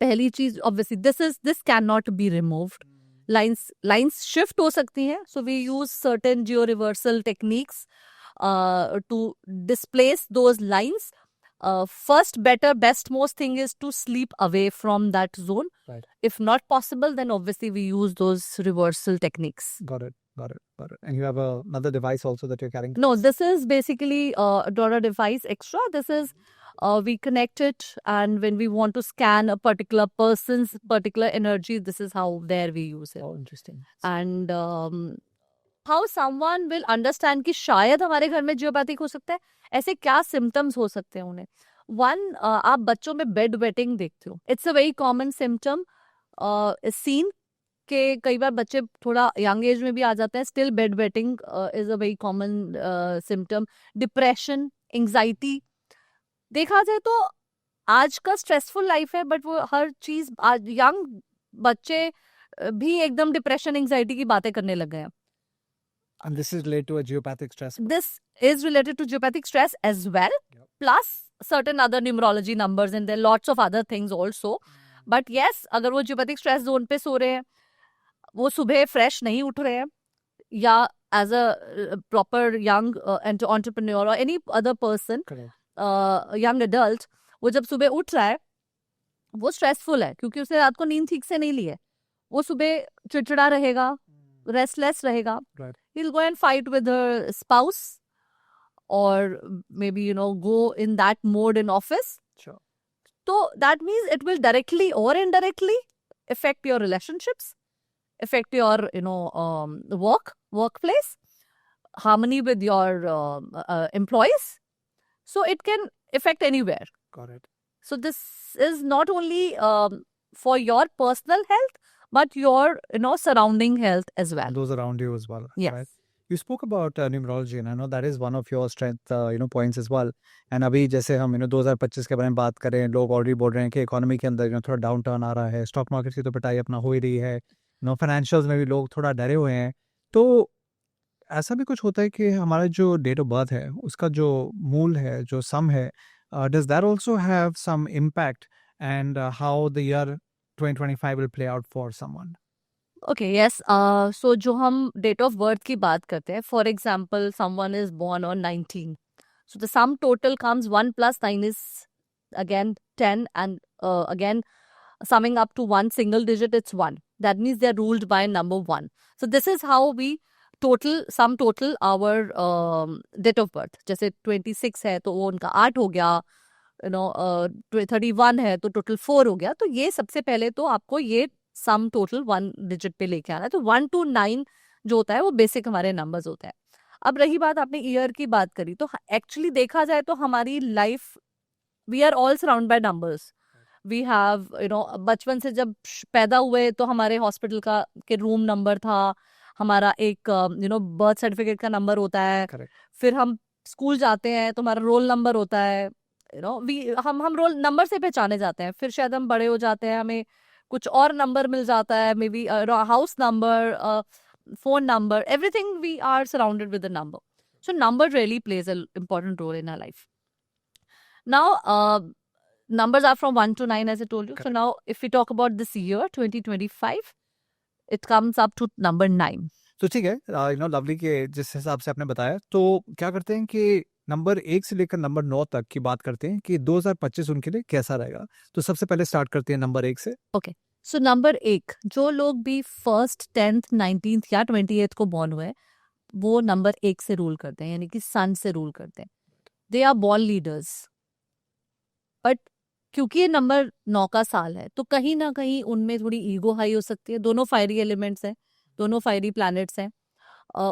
पहली चीज obviously this can not be removed. Lines shift हो सकती हैं. So we use certain geo reversal techniques to displace those lines. First, better, best, most thing is to sleep away from that zone. Right. If not possible, then obviously we use those reversal techniques. Got it. And you have another device also that you're carrying? No, this is basically not a device extra. This is we connect it, and when we want to scan a particular person's particular energy, this is how there we use it. Oh, interesting. And how someone will understand कि शायद हमारे घर में geopathic हो सकता है. ऐसे क्या सिम्टम्स हो सकते हैं उन्हें? वन, आप बच्चों में बेड वेटिंग देखते हो. It's a very common symptom seen के कई बार बच्चे थोड़ा यंग एज में भी आ जाते हैं. Still bed wetting is a very common symptom. Depression, anxiety. देखा जाए तो आज का स्ट्रेसफुल लाइफ है, बट वो हर चीज आज यंग बच्चे भी एकदम डिप्रेशन एंजाइटी की बातें करने लग गए हैं. And this is related to a geopathic stress. This is related to geopathic stress as well, plus certain other numerology numbers, and there are lots of other things also. But yes, अगर वो geopathic stress zone पे सो रहे हैं, वो सुबह fresh नहीं उठ रहे हैं, या as a proper young entrepreneur or any other person, young adult, वो जब सुबह उठ रहा है, वो stressful है क्योंकि उसने रात को नींद ठीक से नहीं ली है. वो सुबह चिड़चिड़ा रहेगा, restless रहेगा. Right. He'll go and fight with her spouse, or maybe go in that mode in office. Sure. So that means it will directly or indirectly affect your relationships, affect your workplace, harmony with your employees. So it can affect anywhere. Got it. So this is not only for your personal health, but your surrounding health as well. And those around you as well. Yes. Right? You spoke about numerology, and I know that is one of your strength points as well. And अभी जैसे हम 2025 के बारे में बात करें, लोग already बोल रहे हैं कि इकोनॉमी के अंदर थोड़ा डाउन टर्न आ रहा है, स्टॉक मार्केट की तो पिटाई अपना हो ही रही है, फाइनेंशियल्स में भी लोग थोड़ा डरे हुए हैं. तो ऐसा भी कुछ होता है कि हमारा जो डेट ऑफ बर्थ है उसका जो मूल है, जो सम है, does that also have some impact, and how the year 2025 will play out for someone? Okay, yes. So जो हम date of birth की बात करते हैं, for example, someone is born on 19. So the sum total comes 1 plus 9 is again 10, and again summing up to one single digit, it's 1. That means they're ruled by number 1. So this is how we sum total our date of birth. जैसे 26 है तो वो उनका 8 हो गया, 31 है तो total 4 हो गया. तो ये सबसे पहले तो आपको ये सम टोटल 1 डिजिट पे लेके आना है. तो 1 to 9 जो होता है वो बेसिक हमारे नंबर्स होते हैं. अब रही बात आपने ईयर की बात करी, तो एक्चुअली देखा जाए तो हमारी life, we are all surround by numbers. We have बचपन से जब पैदा हुए तो हमारे हॉस्पिटल का के रूम नंबर था, हमारा एक बर्थ सर्टिफिकेट का नंबर होता है. Correct. फिर हम स्कूल जाते हैं तो हमारा रोल नंबर होता है. हम रोल नंबर से पहचाने जाते हैं. फिर शायद हम बड़े हो जाते हैं, हमें कुछ और नंबर मिल जाता है, may be house number, phone number, everything we are surrounded with a number. So number really plays an important role in our life. Now, numbers are from 1 to 9, as I told you. So now, if we talk about this year, 2025, it comes up to number 9. तो ठीक है, lovely के जिस हिसाब से आपने बताया, तो क्या करते हैं कि नंबर 1 से लेकर नंबर 9 तक की बात करते हैं कि 2025 उनके लिए कैसा रहेगा। तो सबसे पहले स्टार्ट करते हैं नंबर 1 से। Okay. So नंबर 1, जो लोग भी 1st, 10th, 19th या 28th को बॉर्न हुए, वो नंबर 1 से रूल करते हैं, यानी कि सन से रूल करते हैं। They are born leaders. But क्योंकि ये नंबर 9 का साल है, तो कहीं ना कहीं उनमें थोड़ी ईगो हाई हो सकती है। दोनों फायरी एलिमेंट्स हैं, दोनों फायरी प्लैनेट्स हैं।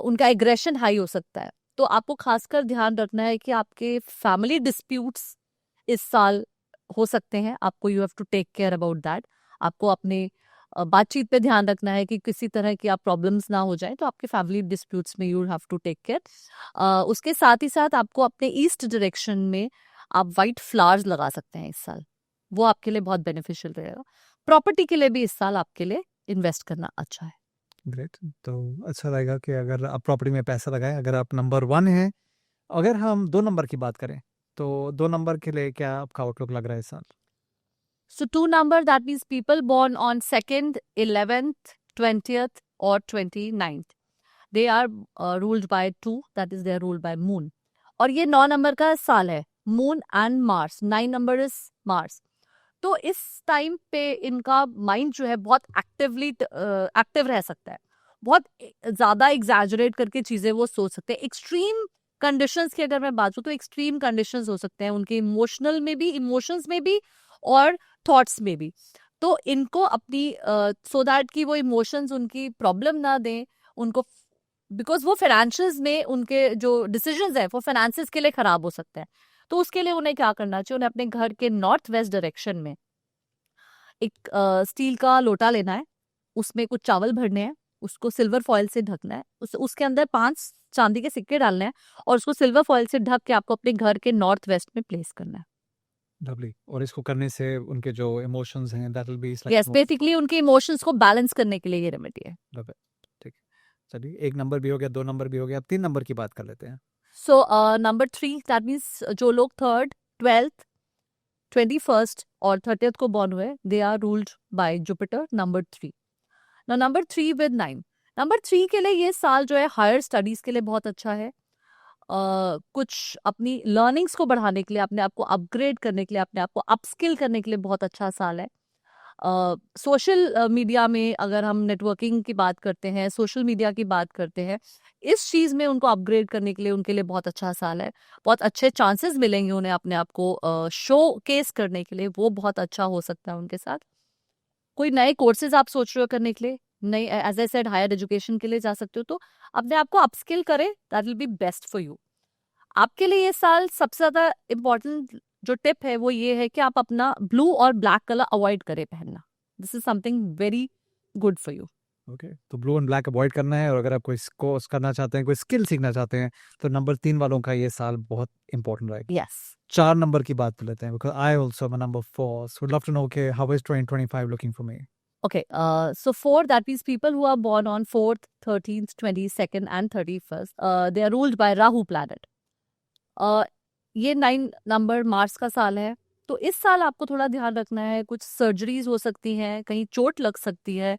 उनका एग्रेशन हाई हो सकता है। तो आपको खासकर ध्यान रखना है कि आपके फैमिली डिस्प्यूट्स इस साल हो सकते हैं। आपको you have to take care about that. आपको अपने बातचीत पे ध्यान रखना है कि किसी तरह की आप प्रॉब्लम्स ना हो जाए। तो आपके फैमिली डिस्प्यूट्स में you have to take care. उसके साथ ही साथ आपको अपने ईस्ट डायरेक्शन में आप वाइट फ्लावर्स लगा सकते हैं इस साल। वो आपके लिए बहुत बेनिफिशियल रहेगा। प्रॉपर्टी के लिए भी इस साल आपके लिए इन्वेस्ट करना अच्छा है। ग्रेट। तो अच्छा रहेगा कि अगर आप प्रॉपर्टी में पैसा लगाएं, अगर आप नंबर 1 हैं। अगर हम 2 नंबर की बात करें, तो 2 नंबर के लिए क्या आपका आउटलुक लग रहा है इस साल? So 2 number, that means people born on 2nd, 11th, 20th or 29th. They are ruled by 2, that is they are ruled by moon. और ये 9 नंबर का साल है, moon and Mars. 9 number is Mars. तो इस टाइम पे इनका mind जो है बहुत एक्टिव रह सकता है। बहुत ज्यादा एग्जैजरेट करके चीजें वो सोच सकते हैं। एक्सट्रीम कंडीशंस की अगर मैं बात करूं तो एक्सट्रीम कंडीशंस हो सकते हैं उनके इमोशंस में भी और थॉट्स में भी। तो इनको अपनी सो दैट कि वो इमोशंस उनकी प्रॉब्लम ना दें उनको, बिकॉज वो फाइनेंशियल्स में उनके जो डिसीजंस है वो फाइनेंसिस के लिए खराब हो सकते हैं। तो उसके लिए उन्हें क्या करना चाहिए, उन्हें अपने घर के नॉर्थ वेस्ट डायरेक्शन में एक स्टील का लोटा लेना है, उसमें कुछ चावल भरने हैं, उसको सिल्वर फॉइल से ढकना है, उसके अंदर 5 चांदी के सिक्के डालने हैं और उसको सिल्वर फॉइल से ढक के आपको अपने घर के नॉर्थ वेस्ट में प्लेस करना है। लवली। और इसको करने से उनके जो इमोशंस हैं that will be like yes, basically उनके इमोशंस को बैलेंस करने के लिए ये रेमेडी है। ठीक है। चलिए, 1 नंबर भी हो गया, 2 नंबर भी हो गया, अब 3 नंबर की बात कर लेते हैं। सो नंबर 3, दैट मीन्स जो लोग 3rd, 12th, 21st और 30th को बॉर्न हुए, they are ruled by Jupiter, number 3। Now number 3 with 9, number 3 के लिए ये साल जो है हायर स्टडीज के लिए बहुत अच्छा है। कुछ अपनी लर्निंग्स को बढ़ाने के लिए, अपने आप को अपग्रेड करने के लिए, अपने आप को अपस्किल करने के लिए बहुत अच्छा साल है। सोशल मीडिया में अगर हम नेटवर्किंग की बात करते हैं, सोशल मीडिया की बात करते हैं, इस चीज़ में उनको अपग्रेड करने के लिए उनके लिए बहुत अच्छा साल है। बहुत अच्छे चांसेस मिलेंगे उन्हें अपने आप को शो केस करने के लिए, वो बहुत अच्छा हो सकता है उनके साथ। कोई नए कोर्सेज आप सोच रहे हो करने के लिए, नई as I said higher education के लिए जा सकते हो, तो अपने आप को अपस्किल करें, that will B best for you. आपके लिए ये साल सबसे ज्यादा इम्पोर्टेंट जो टिप है वो ये है कि आप अपना ब्लू और ब्लैक कलर अवॉइड करें पहनना। This is something very good for you. Okay, तो ब्लू एंड ब्लैक अवॉइड करना है। और अगर आप कोई कोर्स करना चाहते हैं, कोई स्किल सीखना चाहते हैं, तो नंबर 3 वालों का ये साल बहुत इंपॉर्टेंट रहेगा। यस। 4 नंबर की बात कर लेते हैं, because I also am number 4, so would love to know के how is 2025 looking for me. Okay, so 4, that means people who are born on 4th, 13th, 22nd and 31st, they are ruled by Rahu planet. ये 9 number Mars का साल है, तो इस साल आपको थोड़ा ध्यान रखना है। कुछ सर्जरीज हो सकती हैं, कहीं चोट लग सकती है,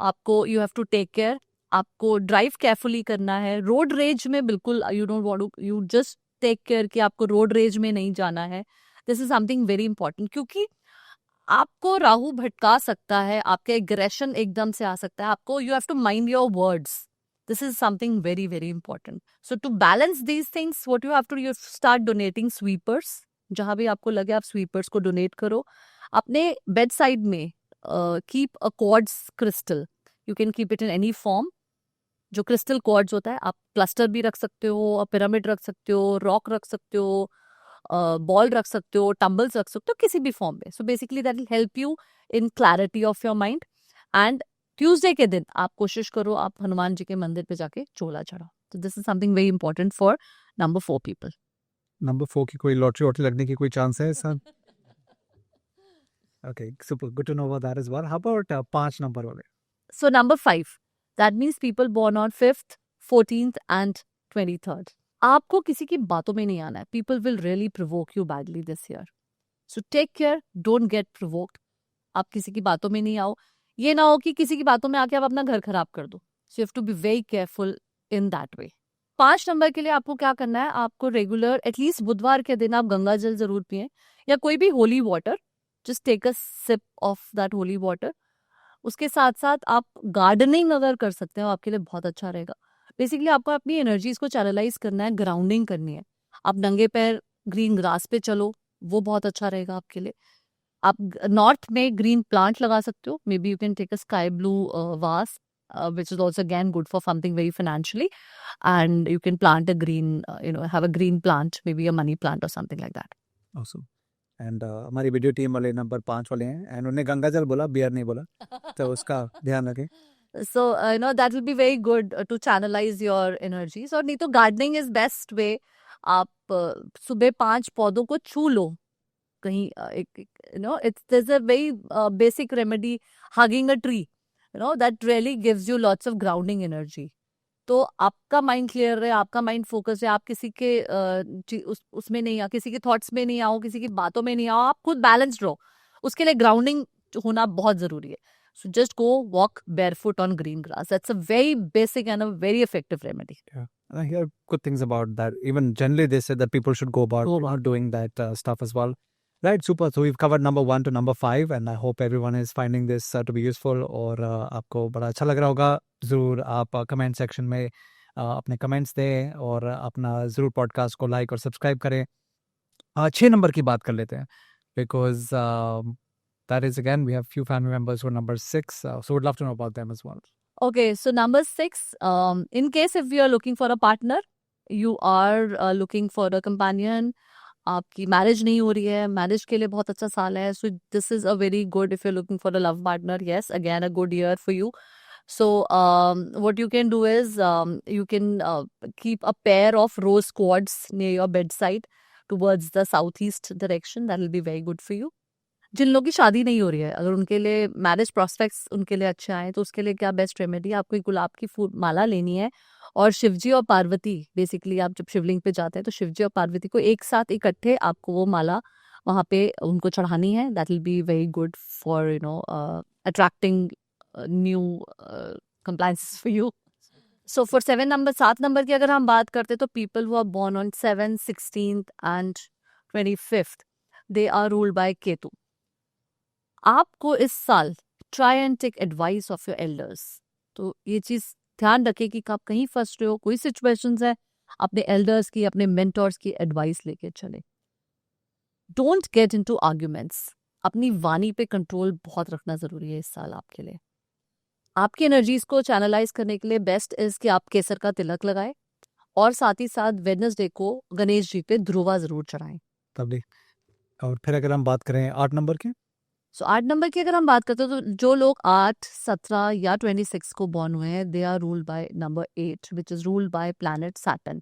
आपको you have to take care. आपको ड्राइव केयरफुली करना है। रोड रेज में बिल्कुल you don't want to, you just take care कि आपको रोड रेज में नहीं जाना है। This is something very important, क्योंकि आपको राहु भटका सकता है, आपके एग्रेशन एकदम से आ सकता है। आपको you have to mind your words. This is something very very important. So to balance these things what you have to, you start donating sweepers. जहां भी आपको लगे आप स्वीपर्स को डोनेट करो। अपने बेड साइड में keep a quartz crystal, you can keep it in any form. जो क्रिस्टल क्वार्ट्ज होता है, आप क्लस्टर भी रख सकते हो, पिरामिड रख सकते हो, रॉक रख सकते हो, बॉल रख सकते हो, टम्बल्स रख सकते हो, किसी भी फॉर्म में। So basically that will help you in clarity of your mind. And Tuesday के दिन आप कोशिश करो आप हनुमान जी के मंदिर पे जाके चोला चढ़ाओ। तो this is something very important for number 4 people. Number 4 की कोई लॉटरी वॉटरी लगने की कोई चांस है sir? Okay, super. Good to know about that as well. How about 5 number wale? So number 5, that means people born on 5th, 14th and 23rd. आपको किसी की बातों में नहीं आना है. People will really provoke you badly this year. So take care, don't get provoked. आप किसी की बातों में नहीं आओ. ये ना हो कि किसी की बातों में आके आप अपना घर खराब कर दो. So you have to be very careful in that way. 5 number के लिए आपको क्या करना है, आपको रेगुलर एटलीस्ट बुधवार के दिन आप गंगा जल जरूर पिएं या कोई भी holy water. Just take a sip of that holy water. उसके साथ साथ आप गार्डनिंग अगर कर सकते हो आपके लिए बहुत अच्छा रहेगा. बेसिकली आपको अपनी एनर्जीज को चैनलाइज करना है, ग्राउंडिंग करनी है. आप नंगे पैर ग्रीन ग्रास पे चलो, वो बहुत अच्छा रहेगा आपके लिए. आप नॉर्थ में ग्रीन प्लांट लगा सकते हो. Maybe you can take a sky blue vase which is also again good for something very financially, and you can plant a green have a green plant, maybe a money plant or something like that. Awesome. And हमारी video team वाले number 5 वाले हैं and उन्हें गंगा जल बोला, beer नहीं बोला, तो उसका ध्यान रखें. So that will be very good to channelize your energies. और नहीं तो गार्डनिंग इज बेस्ट वे. आप सुबह 5 पौधों को छू लो कहीं. there's a very basic remedy, hugging a tree, that really gives you lots of grounding energy. तो आपका माइंड क्लियर है, आपका माइंड फोकस है, आप किसी के उसमें नहीं आओ, किसी के थॉट्स में नहीं आओ, किसी की बातों में नहीं आओ, आप खुद बैलेंस्ड रहो. उसके लिए ग्राउंडिंग होना बहुत जरूरी है. So just go walk barefoot on green grass. That's a very basic and a very effective remedy. Yeah, and I hear good things about that. Even generally, they say that people should go about doing that stuff as well. Right, super. So we've covered number 1 to number 5, and I hope everyone is finding this to be useful. और आपको बड़ा अच्छा लग रहा होगा. ज़रूर आप comment section में अपने कमेंट्स दें और अपना ज़रूर पॉडकास्ट को लाइक और सब्सक्राइब करें. 6 नंबर की बात कर लेते हैं, because that is, again, we have few family members who are number 6, so would love to know about them as well. Okay, so number 6, in case if you are looking for a partner, you are looking for a companion, आपकी marriage नहीं हो रही है, marriage के लिए बहुत अच्छा साल है. So this is a very good if you are looking for a love partner. Yes, again a good year for you. So what you can do is you can keep a pair of rose quartz near your bedside towards the southeast direction. That will be very good for you. जिन लोगों की शादी नहीं हो रही है, अगर उनके लिए मैरिज प्रोस्पेक्ट्स उनके लिए अच्छे आए तो उसके लिए क्या बेस्ट रेमेडी, आपको एक गुलाब की माला लेनी है और शिवजी और पार्वती, बेसिकली आप जब शिवलिंग पे जाते हैं तो शिवजी और पार्वती को एक साथ इकट्ठे आपको वो माला वहाँ पे उनको चढ़ानी है. That will be very good for attracting new compliances for you. So for 7 number की अगर हम बात करते तो people who are born on 7, 16th and 25th, they are ruled by Ketu. आपको इस साल try and take advice of your elders. तो ये चीज ध्यान रखें कि आप कहीं फंस रहे हो, कोई सिचुएशंस है, अपने एल्डर्स की, अपने मेंटर्स की एडवाइस लेके चले. Don't get into arguments. अपनी वाणी पे कंट्रोल बहुत रखना जरूरी है इस साल आपके लिए. आपकी एनर्जीज को चैनलाइज करने के लिए बेस्ट इज कि आप केसर का तिलक लगाए और साथ ही साथ वेडनेसडे को गणेश जी पे ध्रुवा जरूर चढ़ाएं. तभी. और फिर अगर हम बात करें 8 नंबर की, सो 8 नंबर की अगर हम बात करते हैं तो जो लोग 8, 17 या 26 को बॉर्न हुए हैं, they are ruled by number 8 which is ruled by planet Saturn.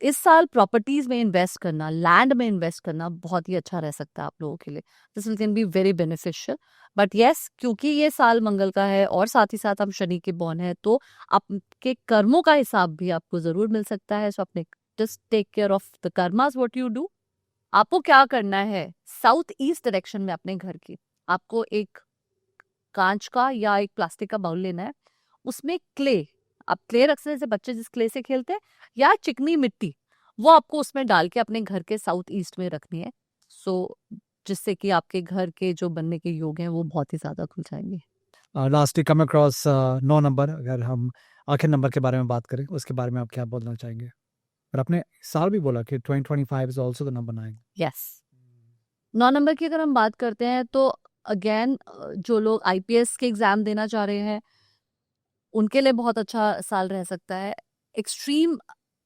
इस साल प्रॉपर्टीज में इन्वेस्ट करना, लैंड में इन्वेस्ट करना बहुत ही अच्छा रह सकता है आप लोगों के लिए. This will can be very beneficial. But yes, क्योंकि ये साल मंगल का है और साथ ही साथ हम शनि के बॉर्न है, तो आपके कर्मों का हिसाब भी आपको जरूर मिल सकता है. सो अपने just take care of the karmas what you do. आपको क्या करना है, साउथ ईस्ट डायरेक्शन में अपने घर की आपको एक कांच का या एक प्लास्टिक का बाउल लेना है. उसमें क्ले, आप क्ले रख सकते हैं, जैसे बच्चे जिस क्ले से खेलते हैं, या चिकनी मिट्टी, वो आपको उसमें डाल के अपने घर के साउथ ईस्ट में रखनी है. सो जिससे कि आपके घर के जो बनने के योग हैं वो बहुत ही ज्यादा खुल जाएंगे. लास्टली कम अक्रॉस 9 नंबर, अगर हम आखिर नंबर के बारे में बात करें, उसके बारे में आप क्या बोलना चाहेंगे? और आपने साल भी बोला कि 2025 is also the number 9. Yes, 9 number की अगर हम बात करते हैं तो अगेन जो लोग IPS के एग्जाम देना चाह रहे हैं उनके लिए बहुत अच्छा साल रह सकता है. Extreme,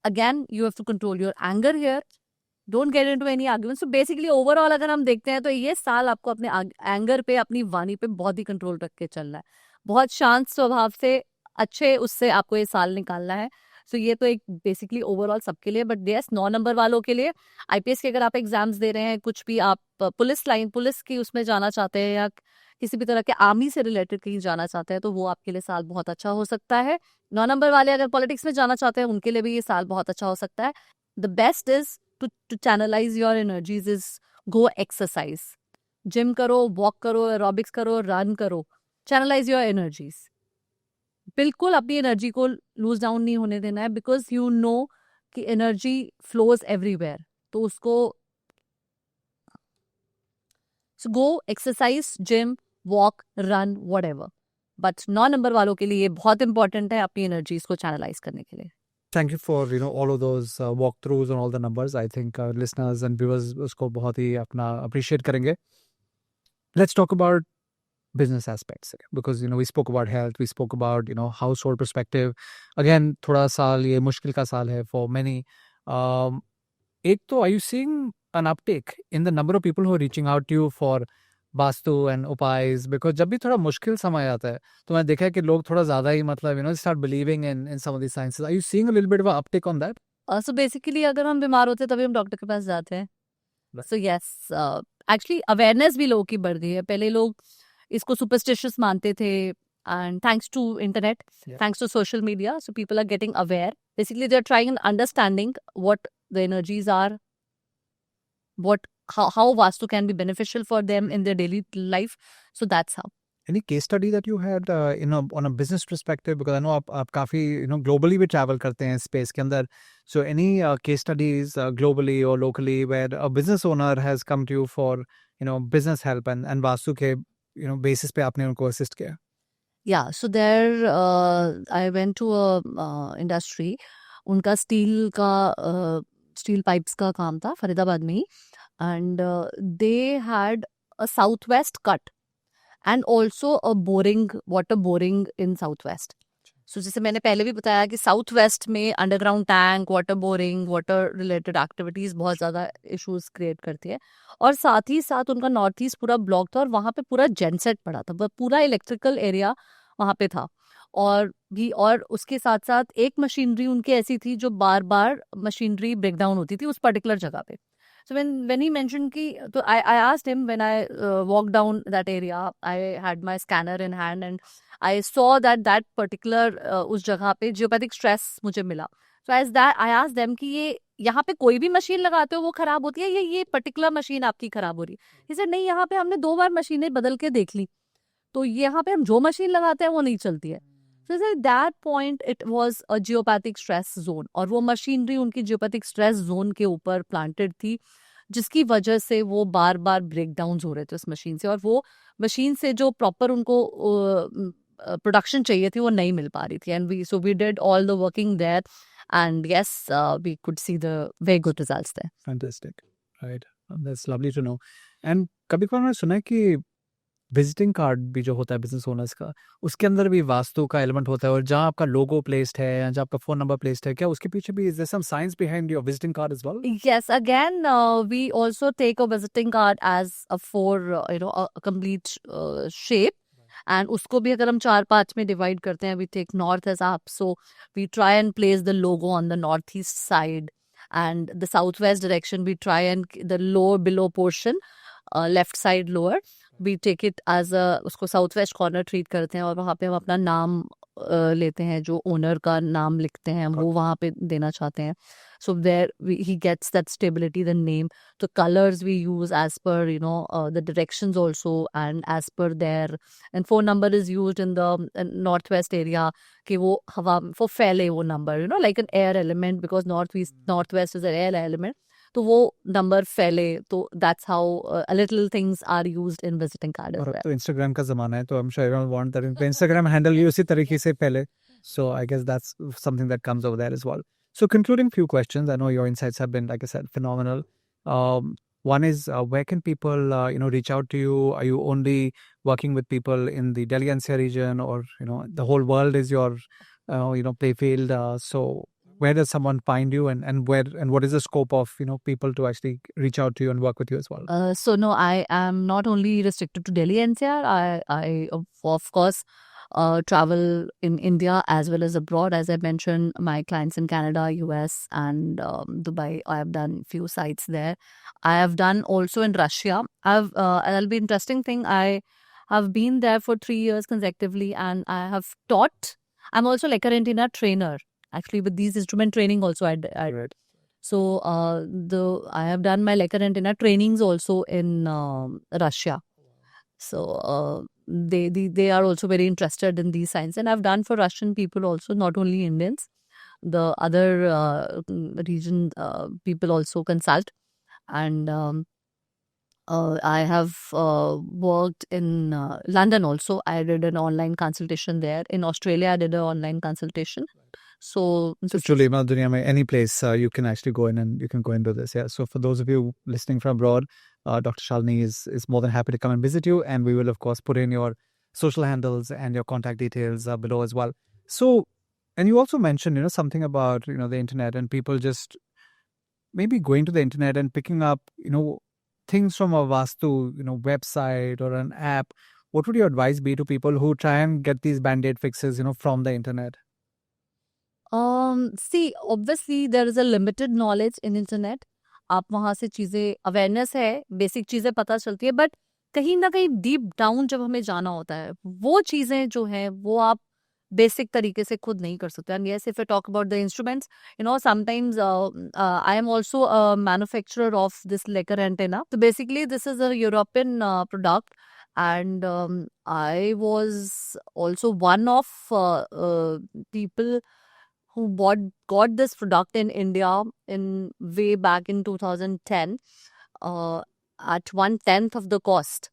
again you have to control your anger here, don't get into any argument. So basically overall अगर हम देखते हैं तो ये साल आपको अपने एंगर पे, अपनी वाणी पे बहुत ही कंट्रोल रख के चलना है. बहुत शांत स्वभाव से अच्छे उससे आपको ये साल निकालना है. सो ये तो एक बेसिकली ओवरऑल सबके लिए, बट यस 9 नंबर वालों के लिए आईपीएस के अगर आप एग्जाम्स दे रहे हैं, कुछ भी आप पुलिस की उसमें जाना चाहते हैं या किसी भी तरह के आर्मी से रिलेटेड कहीं जाना चाहते हैं, तो वो आपके लिए साल बहुत अच्छा हो सकता है। 9 नंबर वाले अगर पॉलिटिक्स में जाना चाहते हैं उनके लिए भी ये साल बहुत अच्छा हो सकता है। The best is to channelise your energies is go exercise, gym करो, वॉक करो, एरोबिक्स करो, रन करो, चैनलाइज योर एनर्जीज। बिल्कुल अपनी एनर्जी को लूज डाउन नहीं होने देना है, बिकॉज यू नो कि एनर्जी फ्लोज एवरीवेयर, तो उसको go exercise, gym, walk, run, whatever. But 9 number वालों के लिए ये बहुत इंपॉर्टेंट है अपनी एनर्जीज को चैनलाइज करने के लिए। Thank you for all of those walkthroughs and all the numbers. I think listeners and viewers उसको बहुत ही अपना appreciate करेंगे. Let's talk about business aspects because we spoke about health, we spoke about household perspective. Again, थोड़ा साल ये मुश्किल का साल है for many. एक तो are you seeing an uptake in the number of people who are reaching out to you for vastu and उपायस? because जब भी थोड़ा मुश्किल समय आता है तो मैंने देखा है कि लोग थोड़ा ज्यादा ही मतलब start believing in some of these sciences. Are you seeing a little bit of an uptake on that? So basically अगर हम बीमार होते हैं तभी हम डॉक्टर के पास जाते हैं। Right. So yes, actually awareness भी लोगों की बढ़ गई है। पहले लोग इसको सुपरस्टिशियस मानते थे, and thanks to internet, Yeah. Thanks to social media, so people are getting aware. Basically they are trying and understanding what the energies are, what how Vastu can be beneficial for them in their daily life. So that's how. Any case study that you had on a business perspective? Because I know आप काफी globally भी travel करते हैं space के अंदर. So any case studies globally or locally where a business owner has come to you for business help and vastu के basis पे आपने उनको assist किया? Yeah, so there I went to a industry, उनका स्टील पाइप्स का काम था फरीदाबाद में ही, and they had a south west cut and also a boring, water boring in south west. So जैसे मैंने पहले भी बताया कि साउथ वेस्ट में underground tank, water boring, water related activities बहुत ज़्यादा इश्यूज क्रिएट करती है, और साथ ही साथ उनका नॉर्थ ईस्ट पूरा ब्लॉक था और वहाँ पे पूरा जेनसेट पड़ा था, पूरा इलेक्ट्रिकल एरिया वहाँ पे था। और उसके साथ साथ एक मशीनरी उनकी ऐसी थी जो बार बार मशीनरी ब्रेकडाउन होती थी उस पर्टिकुलर जगह पे। So when he mentioned कि, तो I asked him when I walked down that area, I had my scanner in hand and I saw that particular उस जगह पे जियोपैथिक स्ट्रेस मुझे मिला। So as that I asked them कि ये यहाँ पे कोई भी मशीन लगाते हो वो खराब होती है, ये पर्टिकुलर मशीन आपकी खराब हो रही है? He said नहीं, यहाँ पे हमने 2 बार मशीनें बदल के देख ली, तो यहाँ पे हम जो मशीन लगाते हैं वो नहीं चलती है। So at that point it was a geopathic stress zone, और वो मशीनरी उनकी geopathic stress zone के ऊपर प्लांटेड थी, जिसकी वजह से वो बार बार ब्रेकडाउन हो रहे थे उस मशीन से, और वो मशीन से जो प्रॉपर उनको प्रोडक्शन चाहिए थी वो नहीं मिल पा रही थी। And we did all the working there and yes, we could see the very good results there. Fantastic, right? That's lovely to know. And कभी कभार मैंने सुना है कि विजिटिंग कार्ड भी जो होता है बिजनेस ओनर्स का, उसके अंदर भी वास्तु का एलिमेंट होता है, और जहाँ आपका लोगो प्लेस्ड है या जहाँ आपका फोन नंबर प्लेस्ड है, क्या उसके पीछे भी is there some science behind your visiting card as well? Yes, again, we also take a visiting card as a a complete shape, and उसको भी अगर हम 4-5 में डिवाइड करते हैं, we take north as up, so we try and place the logo on the northeast side, and the southwest direction we try and the lower below portion, left side lower, we take it as a, उसको south west corner treat करते हैं, और वहाँ पे हम अपना नाम लेते हैं, जो ओनर का नाम लिखते हैं हम वो वहाँ पे देना चाहते हैं। So there he gets that stability, the name, तो colours we use as per the directions also and as per there, and phone number is used in the north west area कि वो हवा वो फैले, वो number like an air element, because north west is an air element, तो वो number फैले, तो that's how little things are used in visiting card. और अब तो इंस्टाग्राम का जमाना है, तो I am sure everyone want that Instagram handle भी उसी तरीके से फैले, so I guess that's something that comes over there as well. So concluding few questions, I know your insights have been, like I said, phenomenal. One is where can people reach out to you? Are you only working with people in the Delhi NCR region, or the whole world is your play field? So where does someone find you, and what is the scope of people to actually reach out to you and work with you as well? So no, I am not only restricted to Delhi NCR. I of course travel in India as well as abroad. As I mentioned, my clients in Canada, US, and Dubai. I have done few sites there. I have done also in Russia. That'll be interesting thing. I have been there for 3 years consecutively, and I have taught. I'm also like a Rentina trainer. Actually, with these instrument training also, Right. so I have done my Lecker Antenna trainings also in Russia. So they are also very interested in these science, and I've done for Russian people also, not only Indians. The other region people also consult, and I have worked in London also. I did an online consultation there. In Australia, I did an online consultation. So So truly, Dunya mein, any place you can actually go in and you can go into this. Yeah. So for those of you listening from abroad, Dr. Shalini is more than happy to come and visit you, and we will of course put in your social handles and your contact details below as well. So, and you also mentioned something about the internet and people just maybe going to the internet and picking up things from a Vastu website or an app. What would your advice be to people who try and get these band-aid fixes from the internet? See, obviously there is a limited knowledge in internet. आप वहाँ से चीज़ें awareness है, basic चीज़ें पता चलती है, but कहीं ना कहीं डीप डाउन जब हमें जाना होता है, वो चीज़ें जो हैं वो आप बेसिक तरीके से खुद नहीं कर सकते. And yes, if I talk about the instruments, sometimes I am also a manufacturer of this Lecker antenna. So basically, this is a European product, and I was also one of people who got this product in India in way back in 2010 at 1/10 of the cost,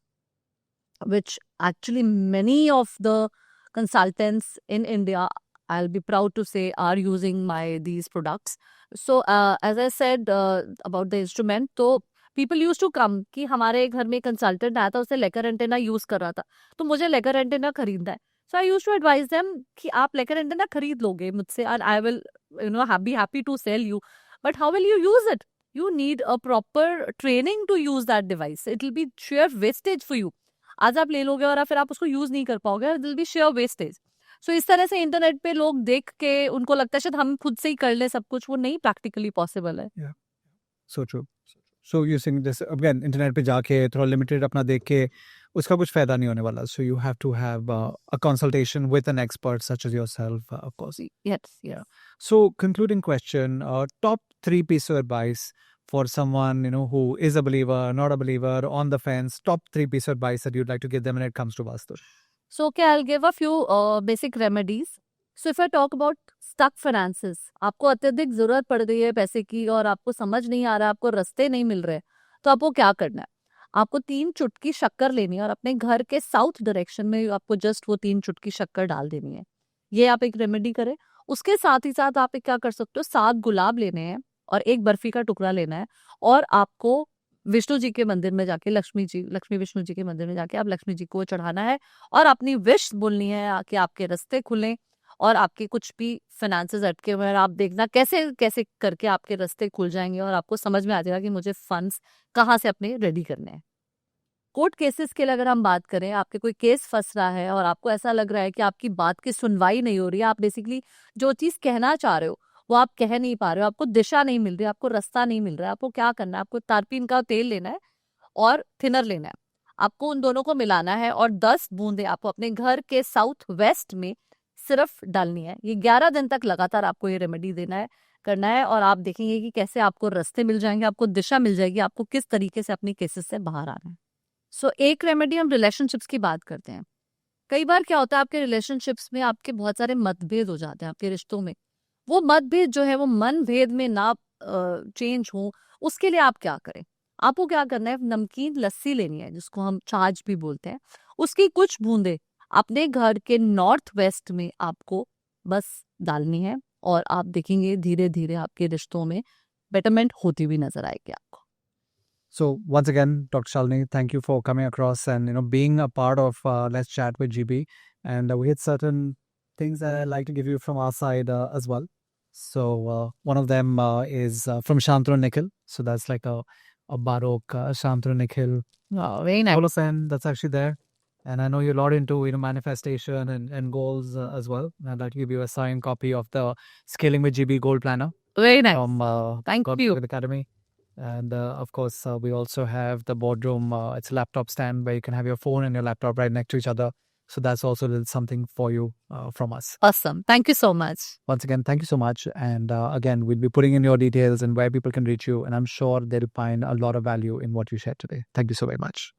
which actually many of the consultants in India, I'll be proud to say, are using these products. So as I said about the instrument, तो people used to come कि हमारे घर में consultant आया था, उसने लेकर antenna use कर रहा था, तो मुझे लेकर एंटेना खरीदना है. So I used to advise them कि आप लेकर एंटेना खरीद लोगे मुझसे, and I will be happy to sell you, but how will you use it? You need a proper training to use that device. It will be sheer wastage for you. आज आप ले लोगे और फिर आप उसको यूज नहीं कर पाओगे, it will be sheer wastage. So इस तरह से इंटरनेट पे लोग देख के उनको लगता है शायद हम खुद से ही कर ले सब कुछ, वो नहीं प्रैक्टिकली पॉसिबल है. So true. So you think this again internet पे जाके थोड़ा लिमिटेड अपना देख के उसका कुछ फायदा नहीं होने वाला. So you have to have a consultation with an expert such as yourself, of course. Yes. So concluding question, top 3 pieces of advice for someone who is a believer, not a believer, on the fence. Top 3 pieces of advice that you'd like to give them when it comes to Vastu. So okay, I'll give a few basic remedies. So if I talk about stuck finances, आपको अत्यधिक जरूरत पड़ गई है पैसे की और आपको समझ नहीं आ रहा, आपको रास्ते नहीं मिल रहे, तो आपको क्या करना है? आपको 3 चुटकी शक्कर लेनी है और अपने घर के साउथ डायरेक्शन में आपको जस्ट वो 3 चुटकी शक्कर डाल देनी है. ये आप एक रेमेडी करें. उसके साथ ही साथ आप क्या कर सकते हो, 7 गुलाब लेने हैं और 1 बर्फी का टुकड़ा लेना है, और आपको विष्णु जी के मंदिर में जाके, लक्ष्मी विष्णु जी के मंदिर में जाके आप लक्ष्मी जी को चढ़ाना है और अपनी विश बोलनी है कि आपके रास्ते खुलें और आपके कुछ भी फाइनेंसेस अटके हुए हैं, आप देखना कैसे कैसे करके आपके रास्ते खुल जाएंगे और आपको समझ में आ जाएगा कि मुझे फंड्स कहाँ से अपने रेडी करने हैं. कोर्ट केसेस के लिए अगर हम बात करें, आपके कोई केस फंस रहा है और आपको ऐसा लग रहा है कि आपकी बात की सुनवाई नहीं हो रही है, आप बेसिकली जो चीज कहना चाह रहे हो वो आप कह नहीं पा रहे हो, आपको दिशा नहीं मिल रही, आपको रास्ता नहीं मिल रहा है, आपको क्या करना है? आपको तारपीन का तेल लेना है और थिनर लेना है. आपको उन दोनों को मिलाना है और 10 बूंदे आपको अपने घर के साउथ वेस्ट में सिर्फ डालनी है. ये 11 दिन तक लगातार आपको ये रेमेडी करना है और आप देखेंगे कि कैसे आपको रास्ते मिल जाएंगे, आपको दिशा मिल जाएगी, आपको किस तरीके से अपनी केसेस से बाहर आना है. सो एक रेमेडी हम रिलेशनशिप्स की बात करते हैं. कई बार क्या होता है, आपके रिलेशनशिप्स में आपके बहुत सारे मतभेद हो जाते हैं आपके रिश्तों में. वो मतभेद जो है वो मन भेद में ना चेंज हो, उसके लिए आप क्या करें? आपको क्या करना है, नमकीन लस्सी लेनी है जिसको हम छाछ भी बोलते हैं, उसकी कुछ बूंदे अपने घर के नॉर्थ वेस्ट में आपको बस डालनी है और आप देखेंगे धीरे धीरे आपके रिश्तों में बेटरमेंट होती हुई नजर आएगी आपको. So once again, Dr. Shalini, thank you for coming across and being a part of Let's Chat with GB. And we had certain things that I'd like to give you from our side as well. So one of them is from Shantanu Nikhil. So that's like a Baroque Shantanu Nikhil Oh, very nice. holophane that's actually there. And I know you're a lot into manifestation and goals as well. And I'll give you a signed copy of the Scaling with GB Gold Planner Very nice. from Thank God you. With Academy. And of course, we also have the boardroom. It's a laptop stand where you can have your phone and your laptop right next to each other. So that's also a little something for you from us. Awesome. Thank you so much. Once again, thank you so much. And again, we'll be putting in your details and where people can reach you. And I'm sure they'll find a lot of value in what you shared today. Thank you so very much.